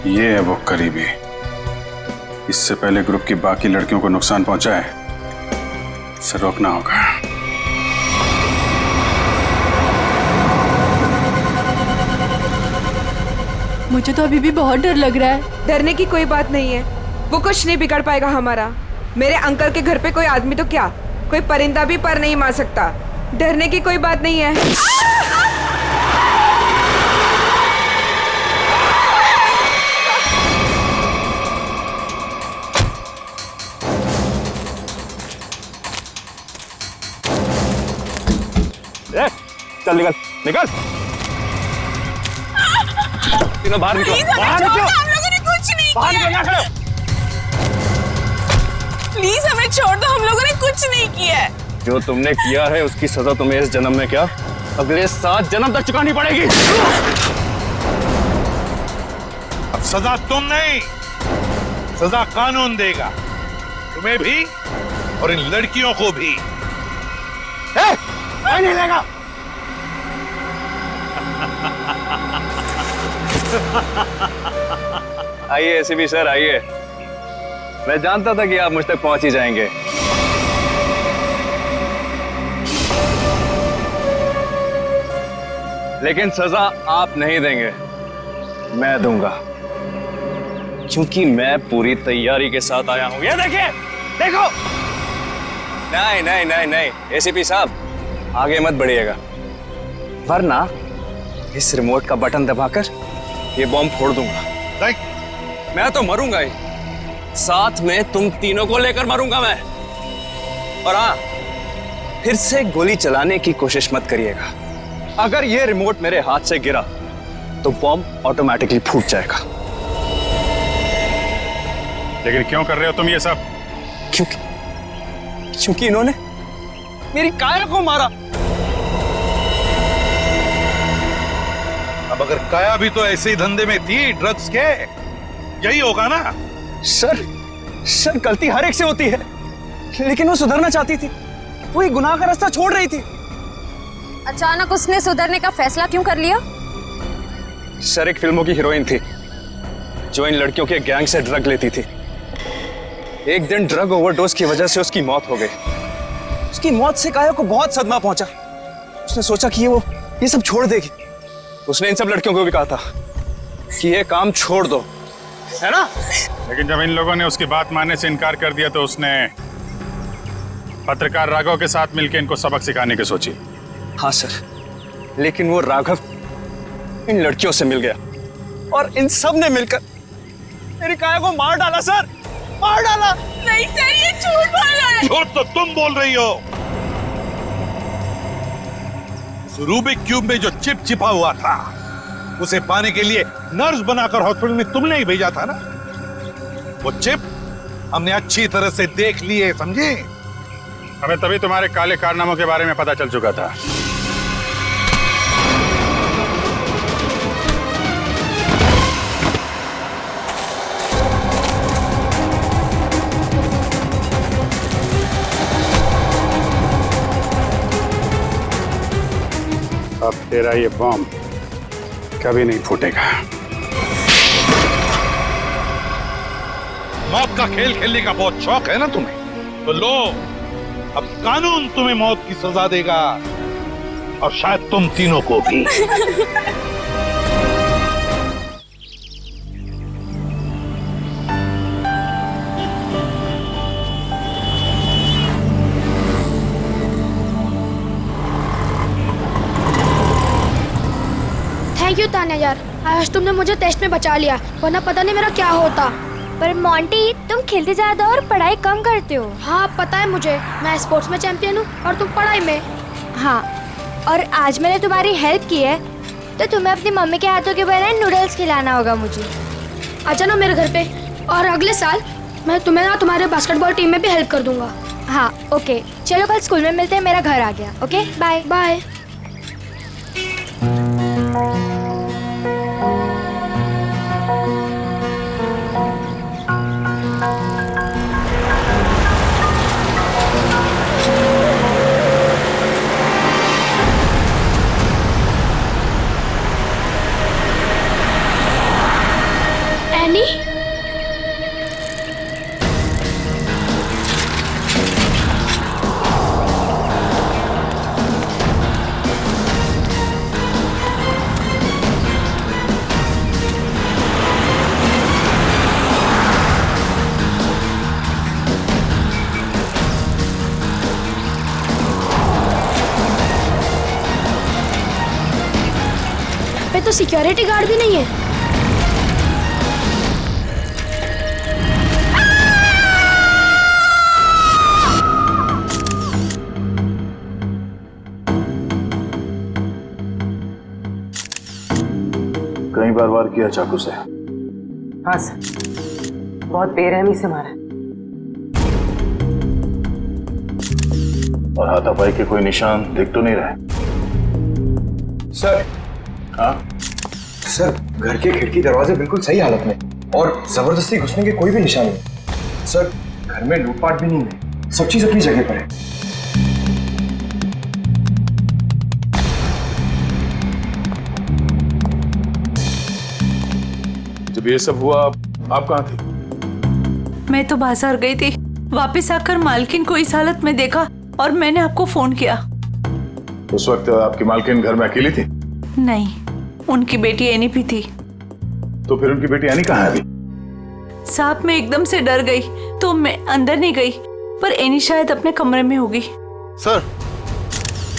ये है वो करीबी। इससे पहले ग्रुप की बाकी लड़कियों को नुकसान पहुंचा है, इसे रोकना होगा। मुझे तो अभी भी बहुत डर लग रहा है। डरने की कोई बात नहीं है, वो कुछ नहीं बिगाड़ पाएगा हमारा। मेरे अंकल के घर पे कोई आदमी तो क्या, कोई परिंदा भी पर नहीं मार सकता। डरने की कोई बात नहीं है। चल निकल निकल, तीनों बाहर निकलो, बाहर निकलो। हम लोगों ने कुछ नहीं किया। प्लीज हमें छोड़ दो, हम लोगों ने कुछ नहीं किया है। जो तुमने किया है उसकी सजा तुम्हें इस जन्म में क्या, अगले 7 जन्म तक चुकानी पड़ेगी। अब सजा तुम नहीं, सजा कानून देगा, तुम्हें भी और इन लड़कियों को भी। नहीं लेगा। आइए एसीपी सर आइए, मैं जानता था कि आप मुझ तक पहुंच ही जाएंगे। लेकिन सजा आप नहीं देंगे, मैं दूंगा, क्योंकि मैं पूरी तैयारी के साथ आया हूं। ये देखिए, देखो। नहीं नहीं नहीं नहीं एसीपी साहब, आगे मत बढ़िएगा, वरना इस रिमोट का बटन दबाकर ये बॉम्ब फोड़ दूंगा। मैं तो मरूंगा ही, साथ में तुम तीनों को लेकर मरूंगा मैं। और हाँ, फिर से गोली चलाने की कोशिश मत करिएगा। अगर ये रिमोट मेरे हाथ से गिरा तो बॉम्ब ऑटोमेटिकली फूट जाएगा। लेकिन क्यों कर रहे हो तुम ये सब? क्योंकि इन्होंने मेरी काया को मारा। अब अगर काया भी तो ऐसे ही धंधे में थी, ड्रग्स के, यही होगा ना? सर गलती हर एक से होती है, लेकिन वो सुधरना चाहती थी, वो एक गुनाह का रास्ता छोड़ रही थी। अचानक उसने सुधरने का फैसला क्यों कर लिया? सर एक फिल्मों की हीरोइन थी जो इन लड़कियों के गैंग से ड्रग लेती थी। एक दिन ड्रग ओवरडोज की वजह से उसकी मौत हो गई। उसकी मौत से काया को बहुत सदमा पहुंचा। उसने सोचा कि वो ये सब छोड़ देगी। उसने इन सब लड़कियों को भी कहा था कि ये काम छोड़ दो, है ना? लेकिन जब इन लोगों ने उसकी बात मानने से इनकार कर दिया तो उसने पत्रकार राघव के साथ मिलकर इनको सबक सिखाने की सोची। हाँ सर, लेकिन वो राघव इन लड़कियों से मिल गया और इन सब ने मिलकर मेरी काया को मार डाला। सर मार डाला। नहीं सर, ये झूठ बोल रहा है। झूठ तो तुम बोल रही हो। रूबिक क्यूब में जो चिप छिपा हुआ था, उसे पाने के लिए नर्स बनाकर हॉस्पिटल में तुमने ही भेजा था ना? वो चिप हमने अच्छी तरह से देख ली है, समझे? हमें तभी तुम्हारे काले कारनामों के बारे में पता चल चुका था। अब तेरा ये बॉम्ब कभी नहीं फूटेगा। मौत का खेल खेलने का बहुत शौक है ना तुम्हें? तो लो, अब कानून तुम्हें मौत की सजा देगा, और शायद तुम तीनों को भी। थैंक यू तान्या यार, आज तुमने मुझे टेस्ट में बचा लिया, वरना पता नहीं मेरा क्या होता। पर मोंटी, तुम खेलते ज्यादा और पढ़ाई कम करते हो। हाँ पता है मुझे, मैं स्पोर्ट्स में चैंपियन हूँ और तुम पढ़ाई में। हाँ, और आज मैंने तुम्हारी हेल्प की है तो तुम्हें अपनी मम्मी के हाथों के बनाए नूडल्स खिलाना होगा मुझे। आ जाना मेरे घर पे, और अगले साल मैं तुम्हें ना तुम्हारे बास्केटबॉल टीम में भी हेल्प कर दूंगा। हाँ ओके, चलो कल स्कूल में मिलते हैं, मेरा घर आ गया। Okay bye bye. एनी, पे तो सिक्योरिटी गार्ड भी नहीं है। कई बार वार किया चाकू से? हाँ सर, बहुत बेरहमी से मारा। और हाथापाई के कोई निशान दिख तो नहीं रहे? सर। हाँ सर, घर के खिड़की दरवाजे बिल्कुल सही हालत में और जबरदस्ती घुसने के कोई भी निशान नहीं। सर, घर में लूटपाट भी नहीं है, सब चीज अपनी जगह पर है। जब ये सब हुआ आप कहाँ थी? मैं तो बाजार गई थी, वापस आकर मालकिन को इस हालत में देखा और मैंने आपको फोन किया। उस वक्त आपकी मालकिन घर में अकेली थी? नहीं, उनकी बेटी एनी भी थी। तो फिर उनकी बेटी एनी कहाँ है अभी? सांप में एकदम से डर गई तो मैं अंदर नहीं गई, पर एनी शायद अपने कमरे में होगी। सर।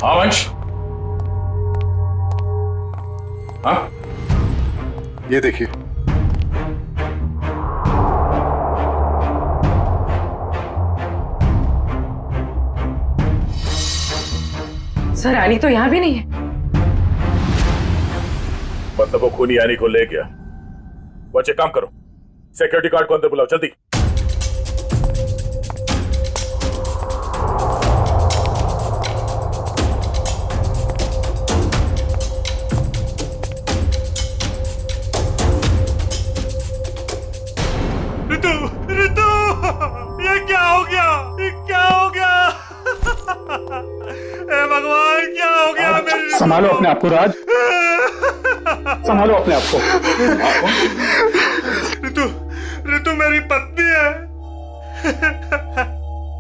हाँ वंश। हाँ ये देखिए। सर, एनी तो यहाँ भी नहीं है। मतलब वो खूनी एनी को ले गया। बच्चे काम करो, सिक्योरिटी गार्ड को अंदर बुलाओ जल्दी। ऋतु, ऋतु, ये क्या हो गया? ये क्या हो गया? हे भगवान, क्या हो गया मेरी? संभालो अपने आप को राज, संभालो अपने आप को। ऋतु, ऋतु मेरी पत्नी है।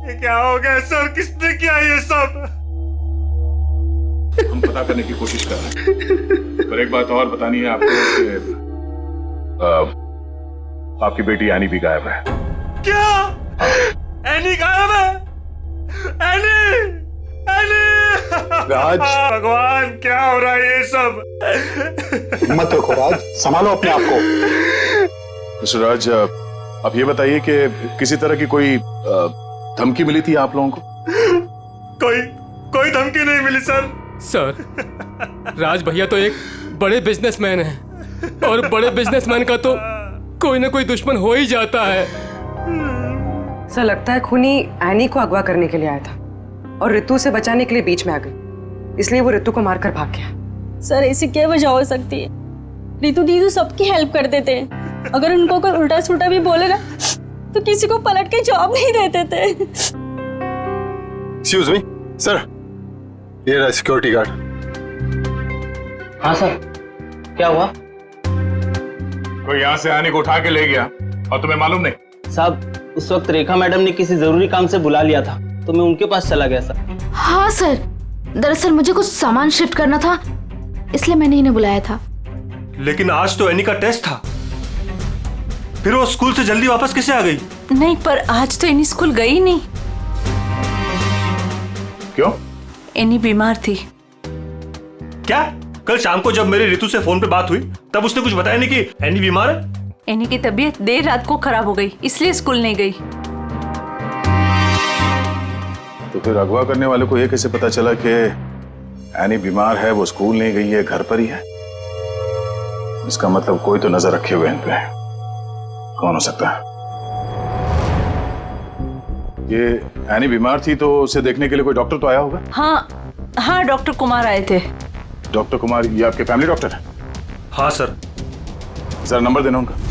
ये क्या हो गया सर? किसने किया ये सब? हम पता करने की कोशिश कर रहे हैं, पर एक बात और बतानी है आपको कि आपकी बेटी एनी भी गायब है। क्या? एनी गायब है? Any, any! राज, भगवान, क्या हो रहा है ये सब? मत रखो राज, संभालो अपने आप को। मिस्टर राज, अब ये बताइए कि किसी तरह की कोई धमकी मिली थी आप लोगों को? कोई धमकी नहीं मिली सर। सर, राज भैया तो एक बड़े बिजनेसमैन हैं और बड़े बिजनेसमैन का तो कोई ना कोई दुश्मन हो ही जाता है। सर, लगता है खूनी एनी को अगवा करने के लिए आया था और ऋतु से बचाने के लिए बीच में आ गई, इसलिए वो ऋतु को मारकर भाग गया। सर, ऐसी क्या वजह हो सकती है? ऋतु दीदी सबकी हेल्प कर देते हैं, अगर उनको कोई उल्टा सुल्टा भी बोले ना तो किसी को पलट के जवाब नहीं देते थे। एक्सक्यूज मी सर, ये रहा सिक्योरिटी गार्ड। हाँ सर, क्या हुआ? कोई यहाँ से एनी को उठा के ले गया और तुम्हें मालूम नहीं? साहब, उस वक्त रेखा मैडम ने किसी जरूरी काम से बुला लिया था तो मैं उनके पास चला गया सर। हाँ सर, दरअसल मुझे कुछ सामान शिफ्ट करना था, इसलिए मैंने इन्हें बुलाया था। लेकिन आज तो एनी का टेस्ट था, फिर वो स्कूल से जल्दी वापस कैसे आ गई? नहीं, पर आज तो एनी स्कूल गई नहीं। क्यों? एनी बीमार थी। क्या? कल शाम को जब मेरी ऋतु से फोन पे बात हुई तब उसने कुछ बताया नहीं कि एनी बीमार है? एनी की तबीयत देर रात को खराब हो गई, इसलिए स्कूल नहीं गई। तो फिर अगवा करने वाले को ये कैसे पता चला कि एनी बीमार है, वो स्कूल नहीं गई है, घर पर ही है? इसका मतलब कोई तो नजर रखे हुए इन पे। कौन हो सकता है? ये एनी बीमार थी तो उसे देखने के लिए कोई डॉक्टर तो आया होगा? हाँ डॉक्टर कुमार आए थे। डॉक्टर कुमार ये आपके फैमिली डॉक्टर हैं? हाँ सर। जरा नंबर देना उनका।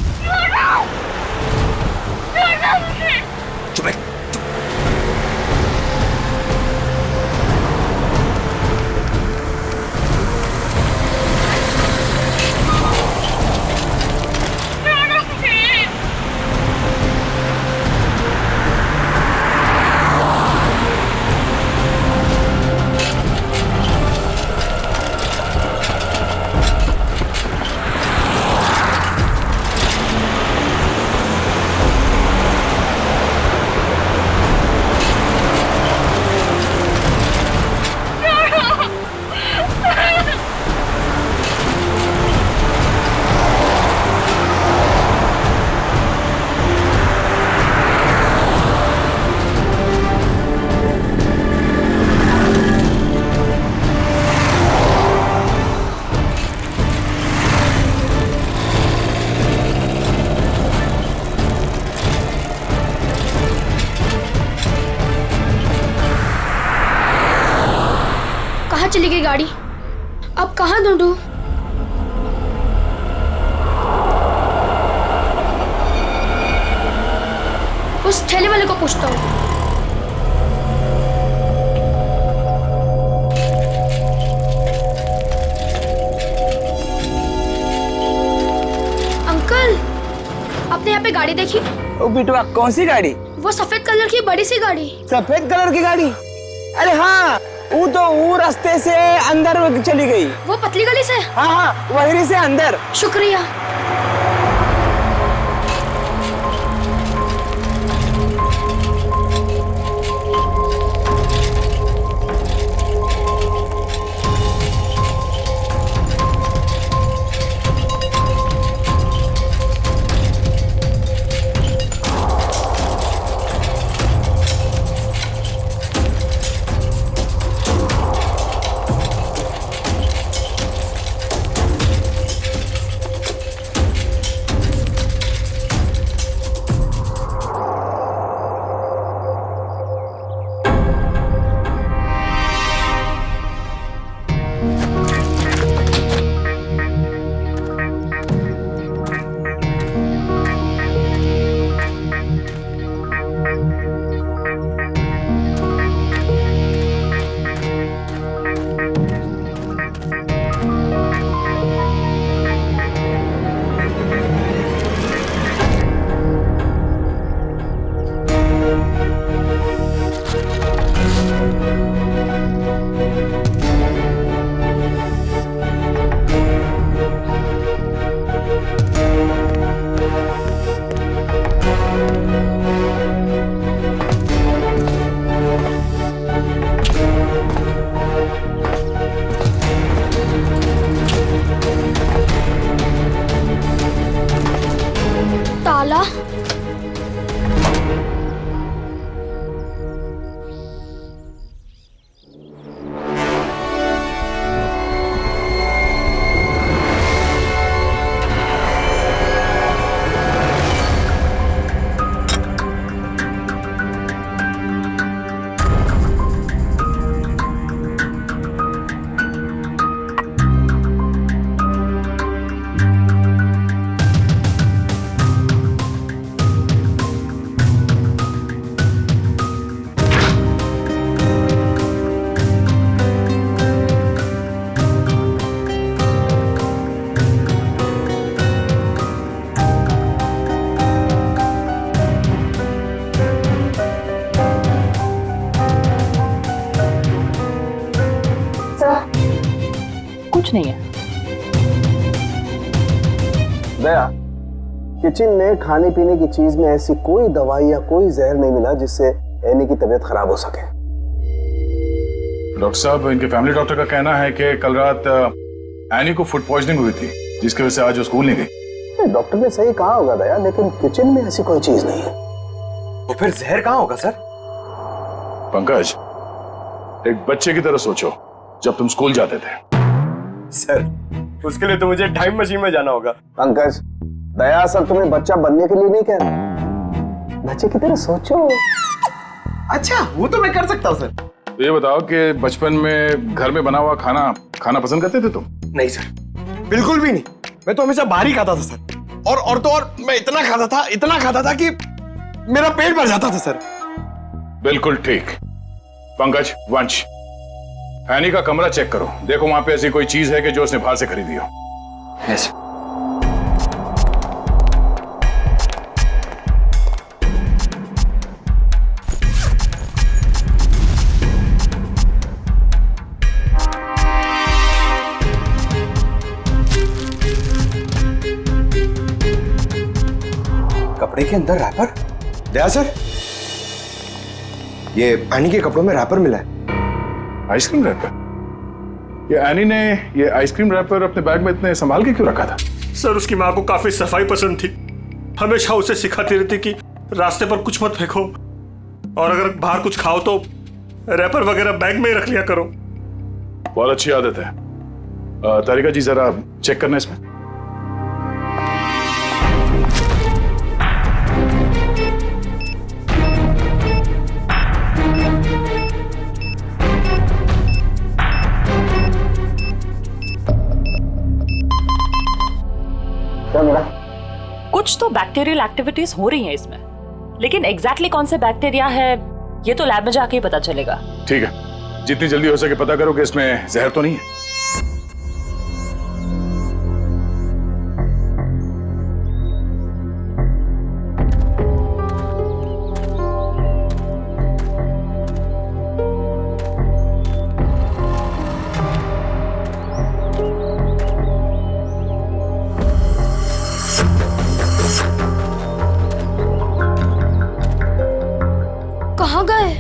चली गई गाड़ी, अब कहाँ ढूंढूं? उस ठेले वाले को पूछता हूँ। अंकल, आपने यहाँ पे गाड़ी देखी? ओ बिटवा, कौन सी गाड़ी? वो सफेद कलर की बड़ी सी गाड़ी। सफेद कलर की गाड़ी? अरे हाँ, वो रास्ते से अंदर चली गई। वो पतली गली से? हाँ, वहीं से अंदर। शुक्रिया। ताला? कुछ नहीं है। दया, किचन में खाने पीने की चीज में ऐसी कोई दवाई या कोई जहर नहीं मिला जिससे एनी की तबीयत खराब हो सके। डॉक्टर साहब, इनके फैमिली डॉक्टर का कहना है कि कल रात एनी को फूड पॉइजनिंग हुई थी, जिसकी वजह से आज वो स्कूल नहीं गई। डॉक्टर ने सही कहा होगा दया, लेकिन किचन में ऐसी कोई चीज नहीं है। तो फिर जहर कहाँ होगा सर? पंकज, एक बच्चे की तरह सोचो, जब तुम स्कूल जाते थे। सर, उसके लिए तो मुझे टाइम मशीन में जाना होगा। पंकज, दया सर तुम्हें बच्चा बनने के लिए नहीं कह रहा, बच्चे की तरह सोचो। अच्छा, वो तो मैं कर सकता हूँ सर। तो ये बताओ कि बचपन में घर में बना हुआ खाना खाना पसंद करते थे तुम? नहीं सर, बिल्कुल भी नहीं। मैं तो हमेशा बाहर ही खाता था सर। और तो और मैं इतना खाता था कि मेरा पेट भर जाता था सर। बिल्कुल ठीक। पंकज, वंश, एनी का कमरा चेक करो, देखो वहां पे ऐसी कोई चीज है कि जो उसने बाहर से खरीदी हो। यस। कपड़े के अंदर रैपर? दया सर, ये एनी के कपड़ों में रैपर मिला है। Ice cream wrapper? ये एनी ने ये आइसक्रीम रैपर अपने बैग में इतने संभाल के क्यों रखा था? सर, उसकी माँ को काफी सफाई पसंद थी। हमेशा उसे सिखाती रहती कि रास्ते पर कुछ मत फेंको और अगर बाहर कुछ खाओ तो रैपर वगैरह बैग में ही रख लिया करो। बहुत अच्छी आदत है। तारिका जी, जरा चेक करना इसमें। कुछ तो बैक्टीरियल एक्टिविटीज हो रही हैं इसमें, लेकिन एग्जैक्टली कौन से बैक्टीरिया है ये तो लैब में जाके ही पता चलेगा। ठीक है, जितनी जल्दी हो सके पता करो कि इसमें जहर तो नहीं है। कहाँ गए?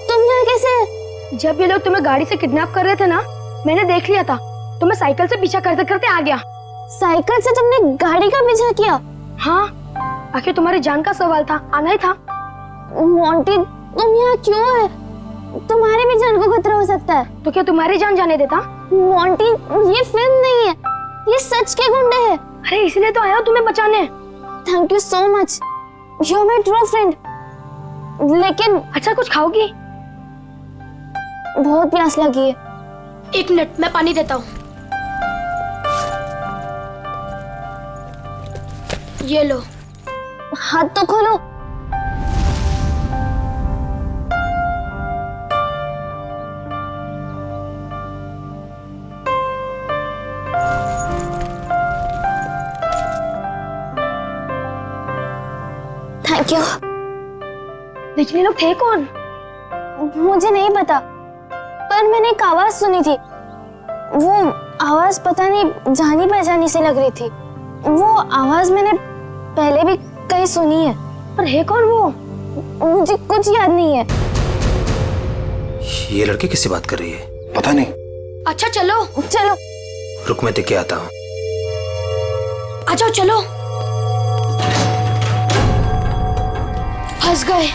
तुम यहाँ कैसे? जब ये लोग तुम्हें गाड़ी से किडनैप कर रहे थे ना, मैंने देख लिया था। तो मैं साइकिल से पीछा करते करते आ गया। साइकिल से तुमने गाड़ी का पीछा किया? हाँ, आखिर तुम्हारी जान का सवाल था, आना ही था। मोंटी, तुम यहाँ क्यों है? तुम्हारी भी जान को खतरा हो सकता है। तो क्या तुम्हारी जान जाने देता? मोंटी, ये फिल्म नहीं है, ये सच के गुंडे हैं। अरे इसलिए तो आया हूँ तुम्हें बचाने। Thank you so much, you are my true friend. लेकिन अच्छा, कुछ खाओगी? बहुत प्यास लगी है। एक मिनट, मैं पानी देता हूँ। ये लो। हाथ तो खोलो। Thank you. लेकिन ये लोग थे कौन? मुझे नहीं पता, पर मैंने एक आवाज सुनी थी। वो आवाज पता नहीं जानी पहचानी से लग रही थी। वो आवाज मैंने पहले भी कहीं सुनी है, पर है कौन वो? मुझे कुछ याद नहीं है। ये लड़की किससे बात कर रही है? पता नहीं। अच्छा चलो चलो। रुक, मैं देख के आता हूँ। आ जाओ, चलो। फंस गए।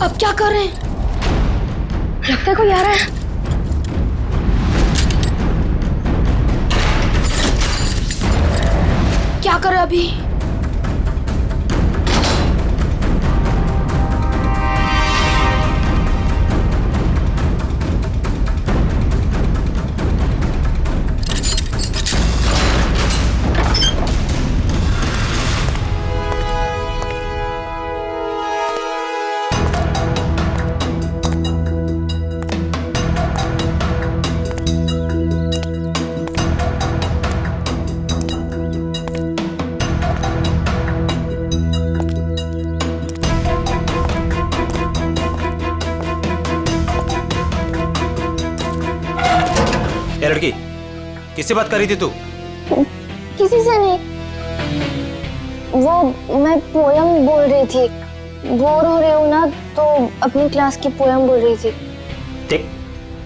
अब क्या करें? लगता है कोई आ रहा है। क्या करें अभी? ये लड़की किससे बात कर रही थी तू? किसी से नहीं, वो मैं पोयम बोल रही थी। बोर हो रही हूँ ना, तो अपनी क्लास की पोयम बोल रही थी। देख,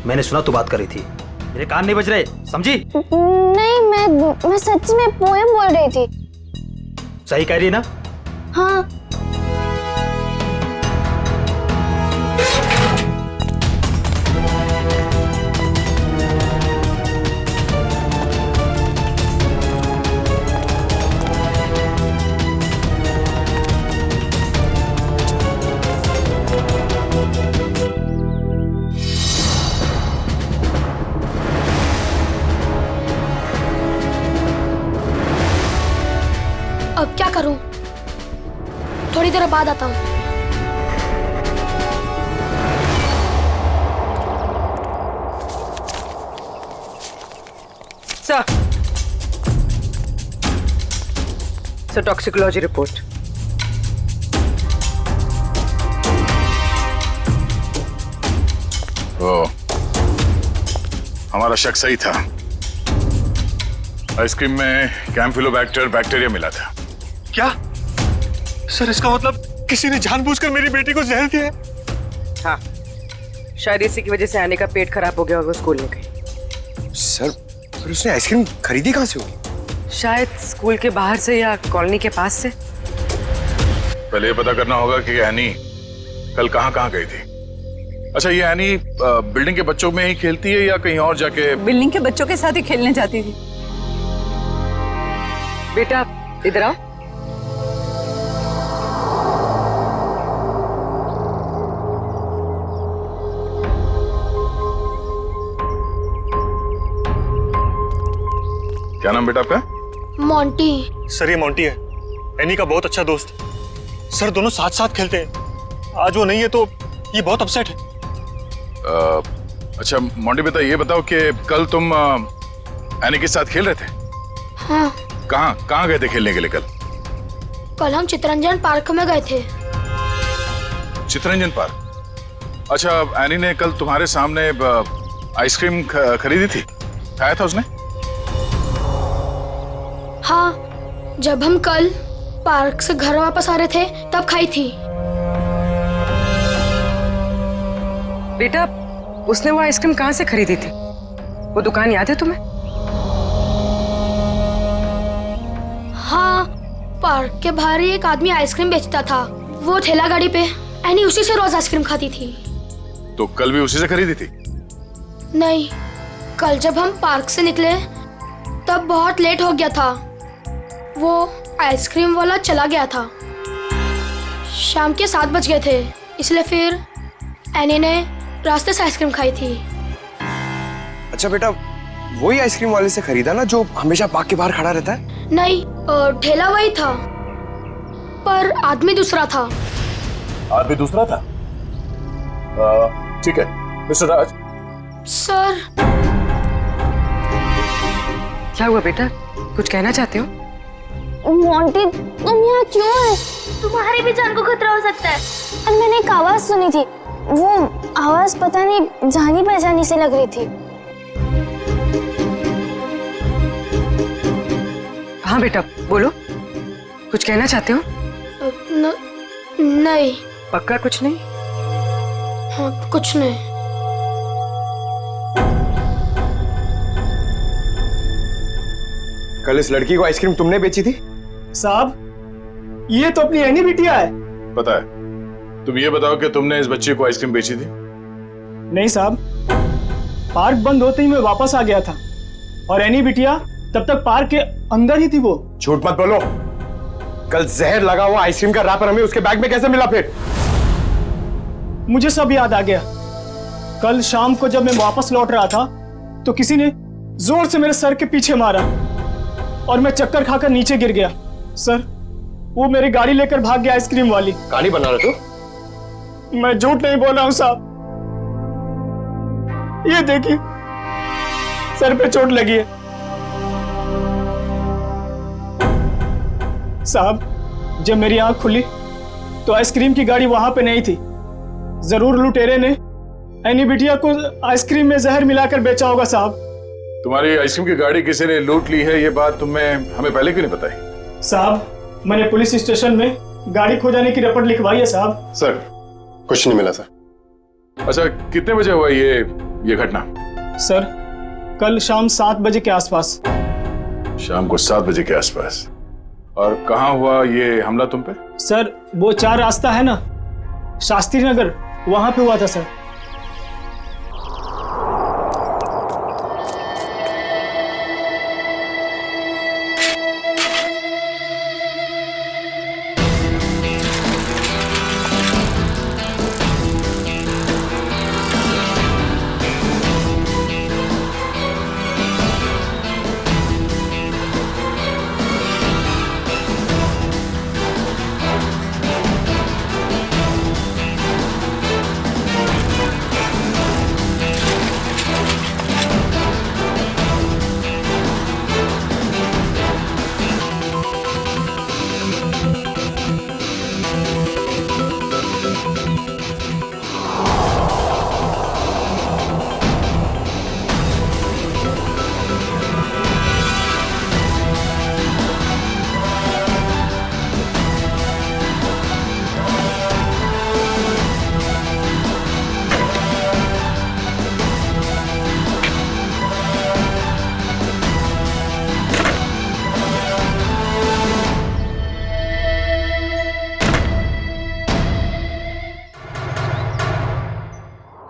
मैंने सुना तू बात कर रही थी, मेरे कान नहीं बज रहे, समझी? नहीं, मैं सच में पोयम बोल रही थी। सही कह रही है ना? हाँ। अब क्या करूं? थोड़ी देर बाद आता हूं। Sir, toxicology report. ओ, हमारा शक सही था। आइसक्रीम में कैम्फिलोबैक्टर बैक्टीरिया मिला था। क्या? सर, इसका मतलब किसी ने जानबूझकर मेरी बेटी को जहर दिया है? हाँ, शायद इसी की वजह से आने का पेट खराब हो गया और वो स्कूल में गई। सर, फिर उसने आइसक्रीम खरीदी कहाँ से होगी? शायद स्कूल के बाहर से या कॉलोनी के पास से। पहले ये पता करना होगा कि एनी कल कहाँ गई थी। अच्छा, ये एनी बिल्डिंग के बच्चों में ही खेलती है या कहीं और जाके? बिल्डिंग के बच्चों के साथ ही खेलने जाती थी। बेटा इधर आओ। क्या नाम बेटा आपका? मोंटी। सर, ये मोंटी है, एनी का बहुत अच्छा दोस्त। सर, दोनों साथ साथ खेलते हैं। आज वो नहीं है तो ये बहुत अपसेट है। अच्छा मोंटी बेटा, ये बताओ कि कल तुम एनी के साथ खेल रहे थे? हाँ। कहाँ गए थे खेलने के लिए कल? कल हम चितरंजन पार्क में गए थे। चितरंजन पार्क? अच्छा, एनी ने कल तुम्हारे सामने आइसक्रीम खरीदी थी, खाया था उसने? हाँ, जब हम कल पार्क से घर वापस आ रहे थे तब खाई थी। बेटा, उसने वो आइसक्रीम कहाँ से खरीदी थी? वो दुकान याद है तुम्हें? हाँ, पार्क के बाहर ही एक आदमी आइसक्रीम बेचता था, वो ठेला गाड़ी पे। एनी उसी से रोज आइसक्रीम खाती थी। तो कल भी उसी से खरीदी थी? नहीं, कल जब हम पार्क से निकले तब बहुत लेट हो गया था। वो आइसक्रीम वाला चला गया था। शाम के 7 बज गए थे, इसलिए फिर एनी ने रास्ते से आइसक्रीम खाई थी। अच्छा बेटा, वही आइसक्रीम वाले से खरीदा ना जो हमेशा पार्क के बाहर खड़ा रहता है? नहीं, ठेला वही था पर आदमी दूसरा था। आदमी दूसरा था? ठीक है मिस्टर राज। सर। क्या हुआ बेटा, कुछ कहना चाहते हो? मोंटी, तुम यहाँ क्यों है? तुम्हारी भी जान को खतरा हो सकता है। और मैंने एक आवाज सुनी थी, वो आवाज पता नहीं जानी पहचानी से लग रही थी। हाँ बेटा, बोलो, कुछ कहना चाहते हो? नहीं। पक्का कुछ नहीं? हाँ, कुछ नहीं। कल इस लड़की को आइसक्रीम तुमने बेची थी? साहब, ये तो अपनी एनी बिटिया है। पता है। तुम ये बताओ कि तुमने इस बच्चे को आइसक्रीम बेची थी? नहीं साहब, पार्क बंद होते ही मैं वापस आ गया था और एनी बिटिया तब तक पार्क के अंदर ही थी। वो झूठ मत बोलो। कल जहर लगा हुआ आइसक्रीम का रैपर हमें उसके बैग में कैसे मिला? फिर मुझे सब याद आ गया। कल शाम को जब मैं वापस लौट रहा था तो किसी ने जोर से मेरे सर के पीछे मारा और मैं चक्कर खाकर नीचे गिर गया। सर, वो मेरी गाड़ी लेकर भाग गया आइसक्रीम वाली। कहानी बना रहे तू? मैं झूठ नहीं बोल रहा हूं साहब। ये देखिए, सर पे चोट लगी है। साहब, जब मेरी आंख खुली तो आइसक्रीम की गाड़ी वहां पे नहीं थी। जरूर लुटेरे ने एनी बिटिया को आइसक्रीम में जहर मिलाकर बेचा होगा साहब। तुम्हारी आइसक्रीम की गाड़ी किसी ने लूट ली है, ये बात तुम्हें हमें पहले क्यों नहीं बताई? साहब, मैंने पुलिस स्टेशन में गाड़ी खो जाने की रिपोर्ट लिखवाई है साहब। सर, कुछ नहीं मिला सर। अच्छा, कितने बजे हुआ ये घटना? सर, कल शाम 7 बजे के आसपास। शाम को 7 बजे के आसपास। और कहाँ हुआ ये हमला तुम पे? सर, वो 4 रास्ता है ना, शास्त्री नगर, वहां पे हुआ था सर।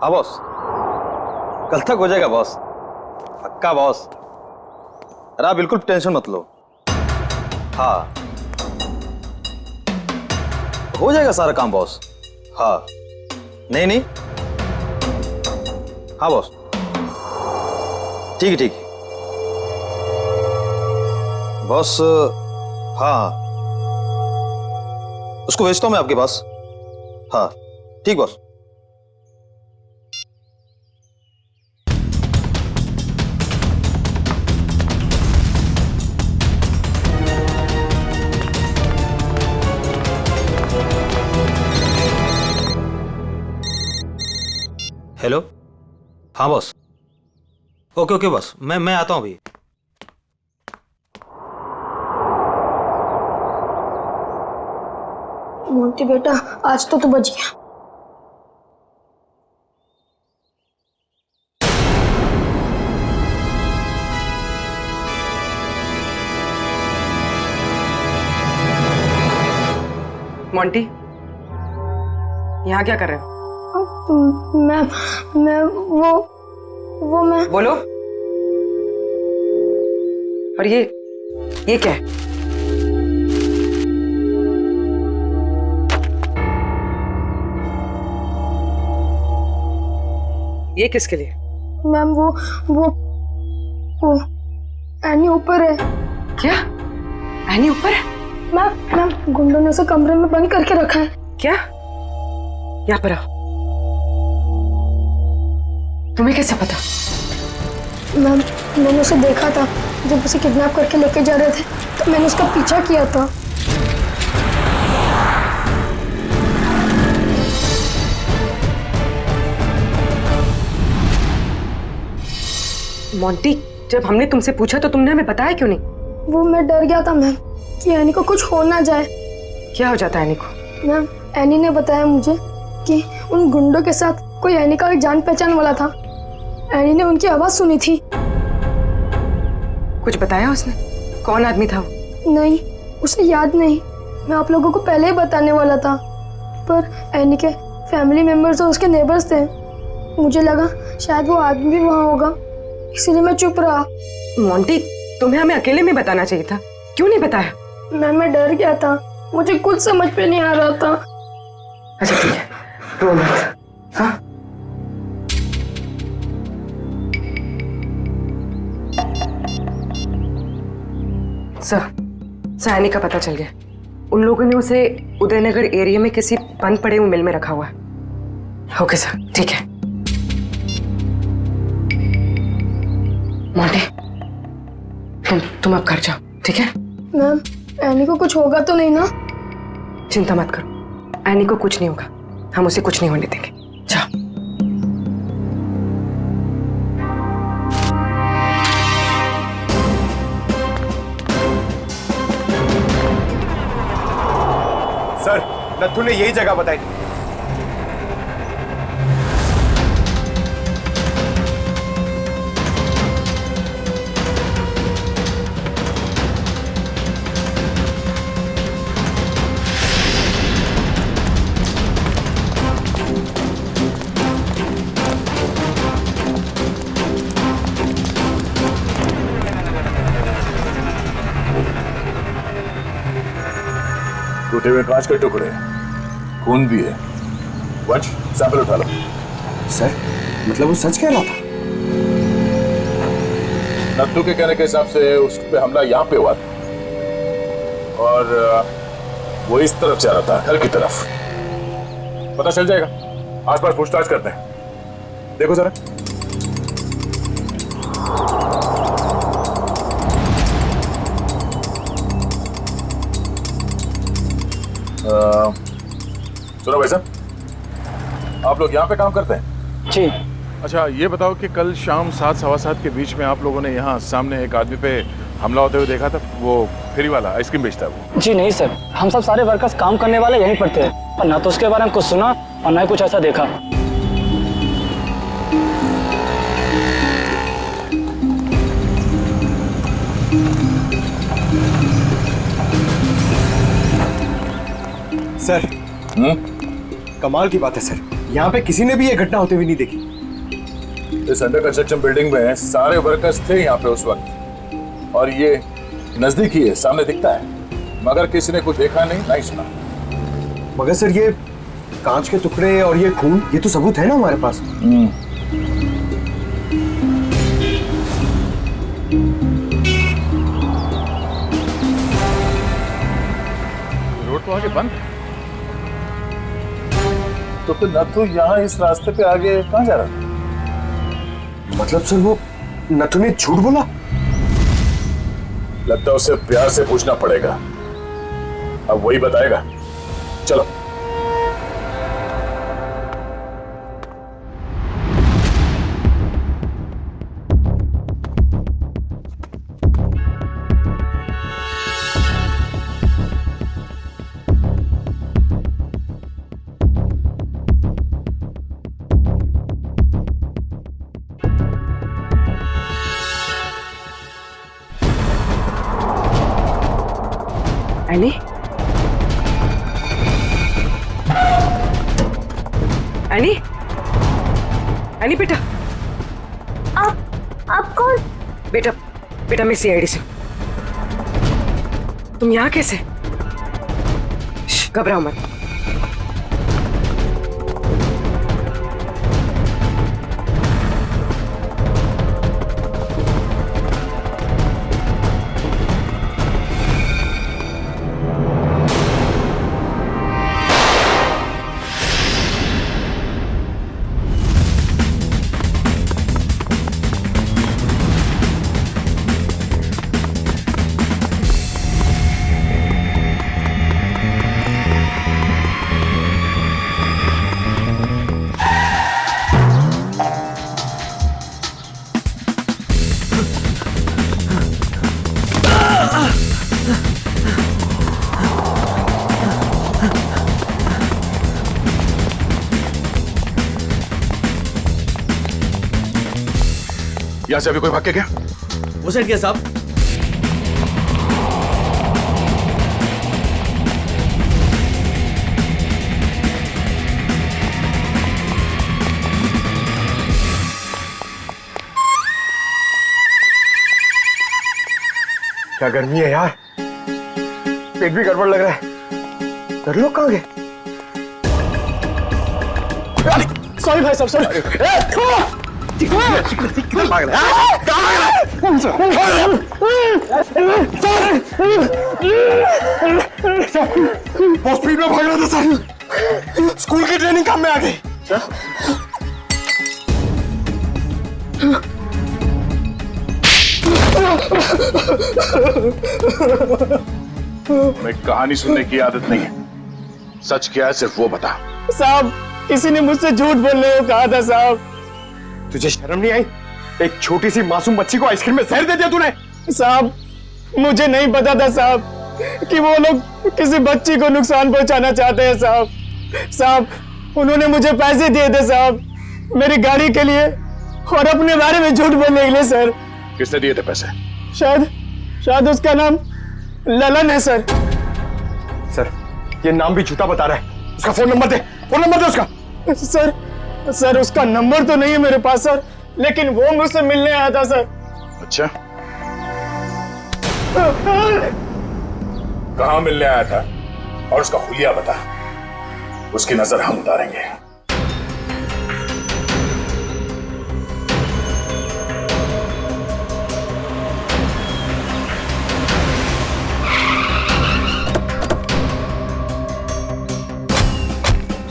हाँ बॉस, कल तक हो जाएगा बॉस, पक्का बॉस। अरे आप बिल्कुल टेंशन मत लो। हाँ, हो जाएगा सारा काम बॉस। हाँ, नहीं नहीं, हाँ बॉस, ठीक है ठीक है बॉस। हाँ, उसको भेजता हूँ मैं आपके पास। हाँ ठीक बॉस। हेलो, हाँ बॉस। ओके ओके बॉस, मैं आता हूँ अभी। मोंटी बेटा, आज तो तू बच गया। मोंटी, यहाँ क्या कर रहे हो? मैं वो मैं बोलो। और ये क्या है? ये किसके लिए? मैम, वो एनी ऊपर है। क्या? एनी ऊपर है? मैम, गुंडों ने उसे कमरे में बंद करके रखा है। क्या? यहाँ पर आओ। तुम्हें कैसे पता? मैम, मैंने उसे देखा था जब उसे किडनैप करके लेके जा रहे थे, तो मैंने उसका पीछा किया था। मोंटी, जब हमने तुमसे पूछा तो तुमने हमें बताया क्यों नहीं? वो मैं डर गया था मैम कि एनी को कुछ हो ना जाए। क्या हो जाता है एनी को? मैम, एनी ने बताया मुझे कि उन गुंडों के साथ कोई एनी का जान पहचान वाला था। एनी ने उनकी आवाज सुनी थी। कुछ बताया उसने? कौन आदमी था वो? नहीं, उसे याद नहीं। मैं आप लोगों को पहले ही बताने वाला था, पर एनी के फैमिली मेंबर्स और उसके नेबर्स थे। मुझे लगा शायद वो आदमी भी वहाँ होगा, इसीलिए मैं चुप रहा। मोंटी, तुम्हें हमें अकेले में बताना चाहिए था, क्यों नहीं बताया? मैं डर गया था, मुझे कुछ समझ में नहीं आ रहा था। अच्छा ठीक है, रो मत। हाँ? सर, एनी का पता चल गया। उन लोगों ने उसे उदयनगर एरिया में किसी बंद पड़े हुए मिल में रखा हुआ है। ओके सर, ठीक है। मोंटी, तुम अब घर जाओ, ठीक है? मैम, एनी को कुछ होगा तो नहीं ना? चिंता मत करो, एनी को कुछ नहीं होगा, हम उसे कुछ नहीं होने देंगे। जाओ। सर, नथु ने यही जगह बताई थी। टूटे हुए कांच के टुकड़े, खून भी है। वंश, सैंपल उठा लो। सर, मतलब वो सच कह रहा था? नत्थु के कहने के हिसाब से उस पे हमला यहाँ पे हुआ था और वो इस तरफ जा रहा था, घर की तरफ। पता चल जाएगा, आसपास पूछताछ करते हैं। देखो जरा। सुनो भाई साहब, आप लोग यहाँ पे काम करते हैं? जी। अच्छा, ये बताओ कि कल शाम 7 सवा 7 के बीच में आप लोगों ने यहाँ सामने एक आदमी पे हमला होते हुए देखा था? वो फेरी वाला, आइसक्रीम बेचता है वो। जी नहीं सर, हम सब सारे वर्कर्स काम करने वाले यहीं पर थे, और ना तो उसके बारे में कुछ सुना और ना ही कुछ ऐसा देखा। सर, कमाल की बात है सर, यहाँ पे किसी ने भी ये घटना होते हुए नहीं देखी। इस अंडर कंस्ट्रक्शन बिल्डिंग में सारे वर्कर्स थे यहाँ पे उस वक्त, और ये नजदीक ही है, सामने दिखता है, मगर किसी ने कुछ देखा नहीं, नहीं सुना। मगर सर, ये कांच के टुकड़े और ये खून, ये तो सबूत है ना हमारे पास। रोड तो आगे बंद है, तो फिर नथु यहाँ इस रास्ते पे आगे कहाँ जा रहा था? मतलब सर, वो नथु ने झूठ बोला? लगता है उसे प्यार से पूछना पड़ेगा, अब वही बताएगा। चलो। एनी? एनी? एनी बेटा। आप कौन? बेटा मैं सीआईडी से। तुम यहाँ कैसे? घबराओ मत। यहाँ से अभी कोई भाग के गया? वो सेट गया साहब। क्या गर्मी है यार, पेट भी गड़बड़ लग रहा है। कर लो कहाँ गए? सॉरी भाई साहब, सॉरी। बहुत स्पीड में भाग रहा था सर, स्कूल की ट्रेनिंग काम में आ गई। हमें कहानी सुनने की आदत नहीं है, सच क्या है सिर्फ वो बता। साहब, किसी ने मुझसे झूठ बोलने को कहा था साहब। तुझे शर्म नहीं आई? एक छोटी सी मासूम बच्ची को आइसक्रीम में जहर दे दिया तूने। साहब, मुझे नहीं पता था साहब कि वो लोग किसी बच्ची को नुकसान पहुंचाना चाहते हैं साहब। साहब, उन्होंने मुझे पैसे दिए थे साहब, मेरी गाड़ी के लिए और अपने बारे में झूठ बोलने के लिए सर। किसने दिए थे पैसे? शायद उसका नाम ललन है सर। सर, ये नाम भी झूठा बता रहा है। उसका फोन नंबर दे, फोन नंबर दे उसका। सर उसका नंबर तो नहीं है मेरे पास सर, लेकिन वो मुझसे मिलने आया था सर। अच्छा, कहाँ मिलने आया था और उसका हुलिया बता, उसकी नजर हम उतारेंगे।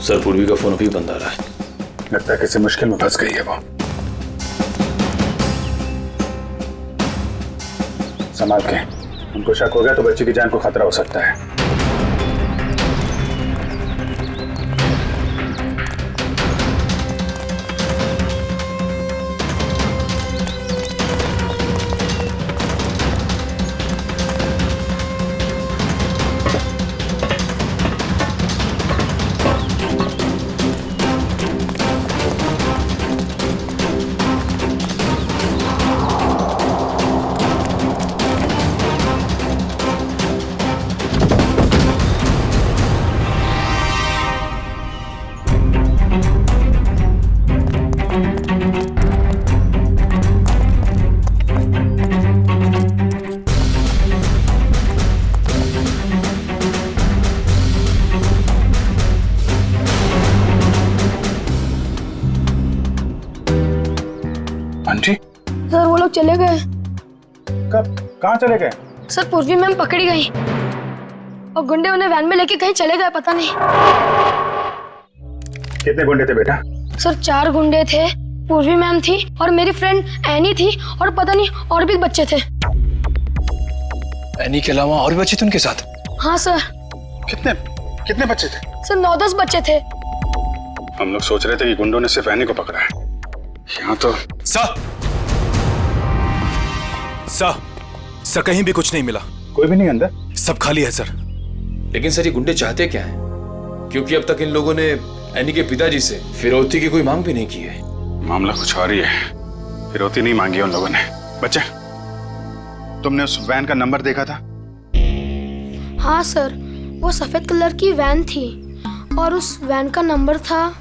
सर, पूर्वी का फोन अभी बंद आ रहा है। लगता है किसी मुश्किल में फंस गई है वो। संभाल के, हमको शक हो गया तो बच्ची की जान को खतरा हो सकता है। आंटी, सर वो लोग चले गए। कहाँ चले गए? सर पूर्वी मैम पकड़ी गई और गुंडे उन्हें वैन में लेके कहीं चले गए, पता नहीं। कितने गुंडे थे बेटा? सर 4 गुंडे थे, पूर्वी मैम थी और मेरी फ्रेंड एनी थी और पता नहीं और भी बच्चे थे। एनी के अलावा और भी बच्चे थे उनके साथ? हाँ सर। कितने बच्चे थे? सर 9-10 बच्चे थे। हम लोग सोच रहे थे कि गुंडों ने सिर्फ एनी को पकड़ा है। यहाँ तो सर कहीं भी कुछ नहीं मिला। कोई भी नहीं अंदर? सब खाली है सर। लेकिन सर ये गुंडे चाहते क्या हैं? क्योंकि अब तक इन लोगों ने एनी के पिताजी से फिरौती की कोई मांग भी नहीं की है। मामला कुछ और ही है, फिरौती नहीं मांगी उन लोगों ने। बच्चे, तुमने उस वैन का नंबर देखा था? हाँ सर, वो सफेद कलर की वैन थी और उस वैन का नंबर था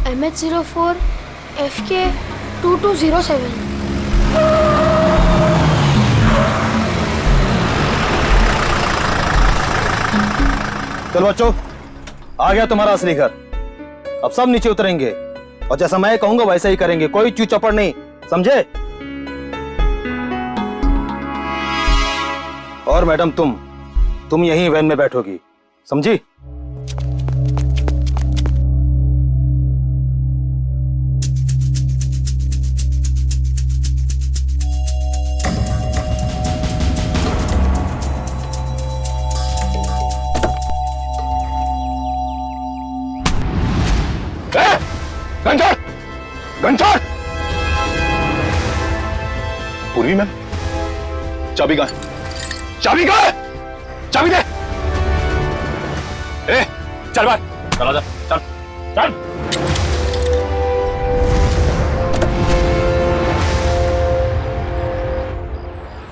MH04 FK 2207। चलो बच्चों, आ गया तुम्हारा असली घर। अब सब नीचे उतरेंगे और जैसा मैं कहूंगा वैसा ही करेंगे, कोई चू चपड़ नहीं, समझे? और मैडम तुम यहीं वैन में बैठोगी, समझी? घंटा! पूर्वी मैम, चाबी कहाँ है? चाबी कहाँ है? चाबी दे! चल बाहर, चला जा, चल, चल।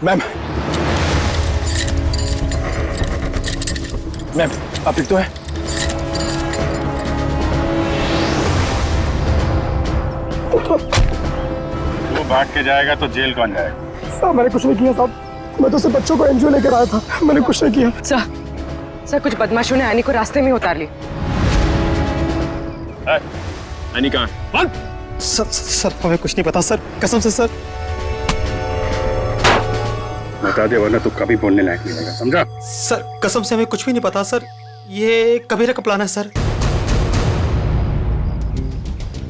मैम, आप ठीक तो है? वो भाग के जाएगा तो जेल कौन जाएगा? साहब मैंने कुछ नहीं किया साहब, मैं तो सिर्फ बच्चों को एनजीओ लेकर आया था, मैंने कुछ नहीं किया। सर कुछ बदमाशों ने एनी को रास्ते में उतार ली। एनी कहाँ है? सर हमें कुछ नहीं पता सर, कसम से सर। बता दे वरना तू कभी बोलने लायक नहीं रहेगा, समझा? सर कसम से हमें कुछ भी नहीं पता सर, ये कबीरा का प्लान है सर।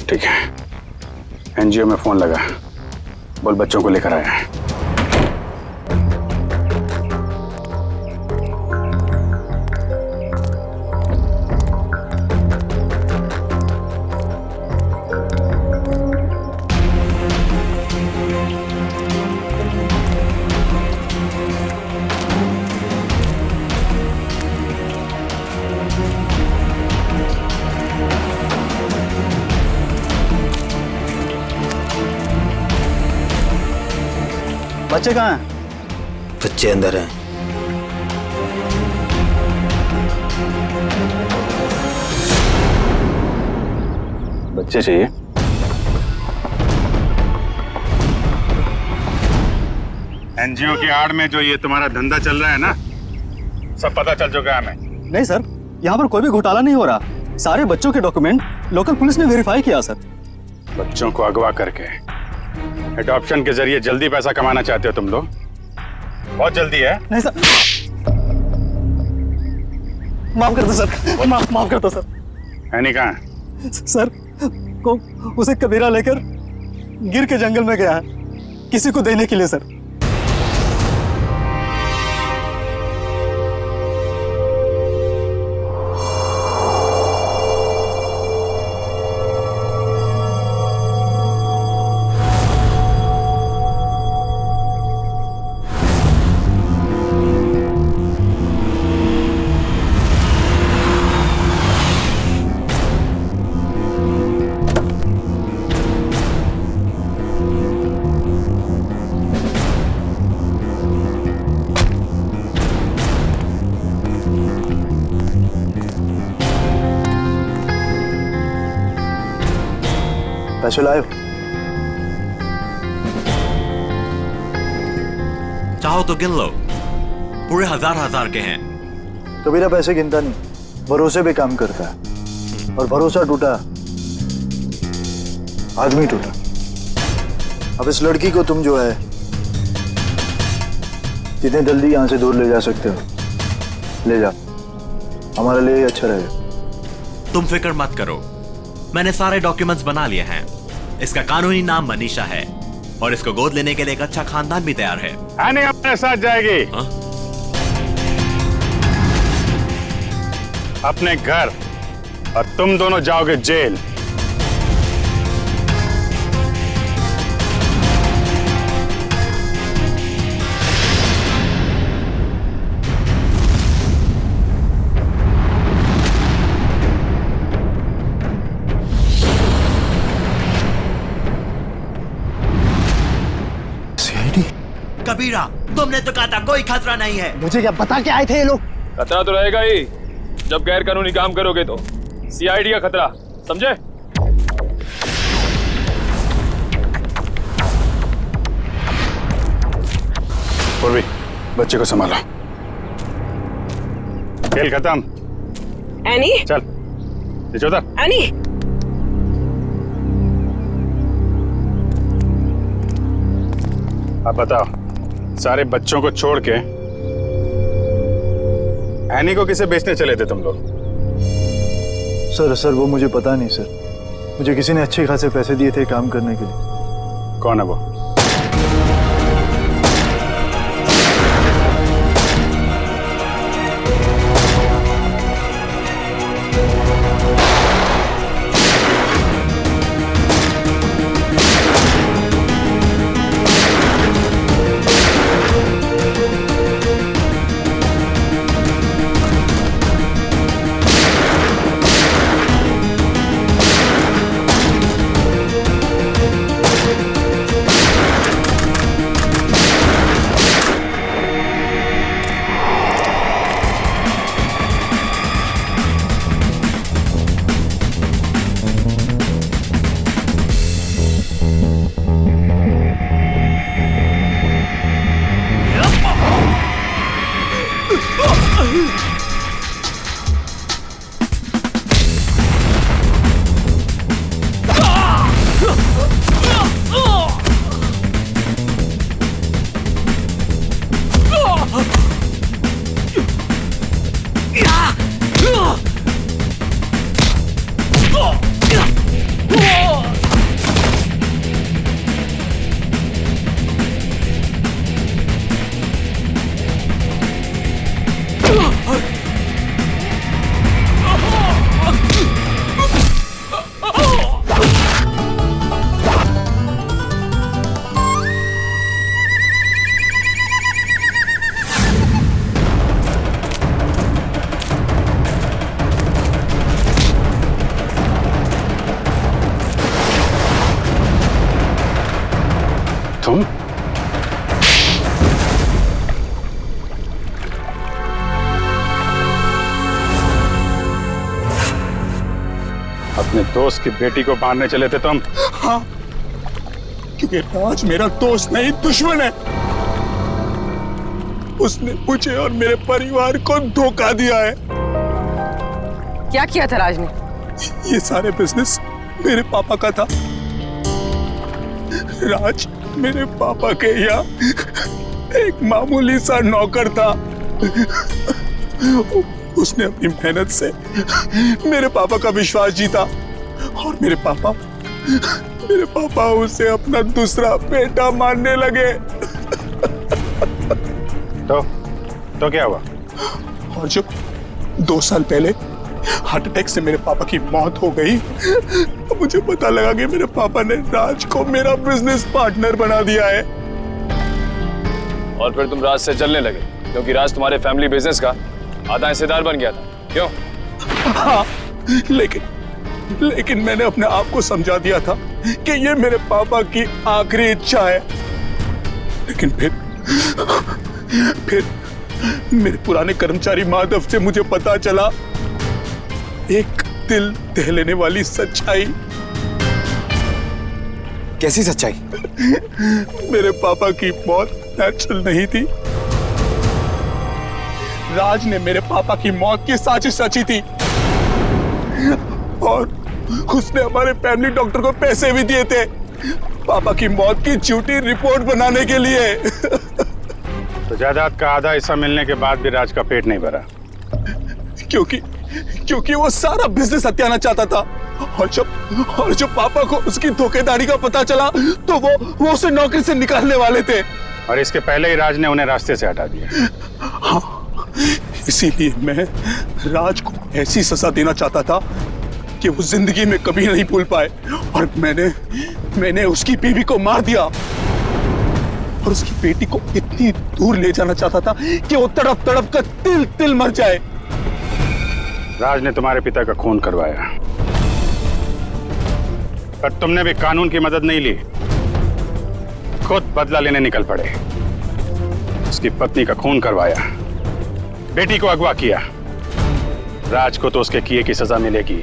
ठीक है, एनजीओ में फोन लगा, बोल बच्चों को लेकर आया है। बच्चे कहाँ हैं? बच्चे अंदर हैं। बच्चे चाहिए? एनजीओ की आड़ में जो ये तुम्हारा धंधा चल रहा है ना, सब पता चल चुका है हमें। नहीं सर, यहाँ पर कोई भी घोटाला नहीं हो रहा। सारे बच्चों के डॉक्यूमेंट लोकल पुलिस ने वेरीफाई किया सर। बच्चों को अगवा करके एडॉप्शन के जरिए जल्दी पैसा कमाना चाहते हो तुम लोग? बहुत जल्दी है। नहीं सर, माफ कर दो सर, माफ कर दो सर। एनी कहाँ है? सर को उसे कबीरा लेकर गिर के जंगल में गया है, किसी को देने के लिए सर। पैसे लाए हो? चाहो तो गिन लो, पूरे हजार के हैं। कबीरा पैसे गिनता नहीं, भरोसे पे काम करता है, और भरोसा टूटा आदमी टूटा। अब इस लड़की को तुम जो है जितने जल्दी यहाँ से दूर ले जा सकते हो ले जाओ, हमारे लिए ही अच्छा रहेगा। तुम फिक्र मत करो, मैंने सारे डॉक्यूमेंट्स बना लिए हैं। इसका कानूनी नाम मनीषा है और इसको गोद लेने के लिए एक अच्छा खानदान भी तैयार है। एनी अपने साथ जाएगी। अपने घर, और तुम दोनों जाओगे जेल। कबीरा, तुमने तो कहा था कोई खतरा नहीं है। मुझे क्या पता क्या आए थे ये लोग? खतरा तो रहेगा ही, जब गैर कानूनी काम करोगे तो। सीआईडी का खतरा, समझे? पूर्वी, बच्चे को संभालो। खेल खत्म। एनी, चल नीचे उतर। एनी, अब बताओ, सारे बच्चों को छोड़ के एनी को किसे बेचने चले थे तुम लोग? सर वो मुझे पता नहीं सर, मुझे किसी ने अच्छे खासे पैसे दिए थे काम करने के लिए। कौन है वो? तुम अपने दोस्त की बेटी को मारने चले थे तुम? हाँ, क्योंकि राज मेरा दोस्त नहीं दुश्मन है। उसने मुझे और मेरे परिवार को धोखा दिया है। क्या किया था राज ने? ये सारे बिजनेस मेरे पापा का था। राज मेरे पापा के यहाँ एक मामूली सा नौकर था। उसने अपनी मेहनत से मेरे पापा का विश्वास जीता और मेरे पापा उसे अपना दूसरा बेटा मानने लगे। तो क्या हुआ? और जब 2 साल पहले हार्ट अटैक से मेरे पापा की मौत हो गई तो मुझे पता लगा कि मेरे पापा ने राज को मेरा बिजनेस पार्टनर बना दिया है। और फिर तुम राज से चलने लगे क्योंकि राज तुम्हारे फैमिली बिजनेस का आधा हिस्सेदार बन गया था, क्यों? हाँ, लेकिन मैंने अपने आप को समझा दिया था कि ये मेरे पापा की आखिरी इच्छा है। लेकिन फिर मेरे पुराने कर्मचारी माधव से मुझे पता चला एक दिल दह लेने वाली सच्चाई। कैसी सच्चाई? मेरे पापा की मौत नेचुरल नहीं थी। राज ने मेरे पापा की मौत की साजिश रची थी और उसने हमारे फैमिली डॉक्टर को पैसे भी दिए थे पापा की मौत की झूठी रिपोर्ट बनाने के लिए। तो जायदाद का आधा हिस्सा मिलने के बाद भी राज का पेट नहीं भरा? क्योंकि वो सारा बिजनेस हत्याना चाहता था और जब पापा को उसकी धोखेधड़ी का पता चला तो वो उसे नौकरी से निकालने वाले थे। और इसके पहले ही राज ने उन्हें रास्ते से हटा दिया। हाँ, इसीलिए मैं राज को ऐसी सजा देना चाहता था कि वो जिंदगी में कभी नहीं भूल पाए। और मैंने उसकी बीवी को मार दिया और उसकी बेटी को इतनी दूर ले जाना चाहता था कि वो तड़प तड़प कर तिल तिल मर जाए। राज ने तुम्हारे पिता का खून करवाया, पर तुमने भी कानून की मदद नहीं ली, खुद बदला लेने निकल पड़े। उसकी पत्नी का खून करवाया, बेटी को अगवा किया। राज को तो उसके किए की सजा मिलेगी,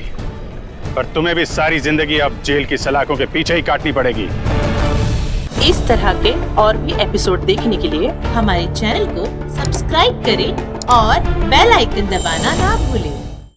पर तुम्हें भी सारी जिंदगी अब जेल की सलाखों के पीछे ही काटनी पड़ेगी। इस तरह के और भी एपिसोड देखने के लिए हमारे चैनल को सब्सक्राइब करें और बेल आइकन दबाना ना भूलें।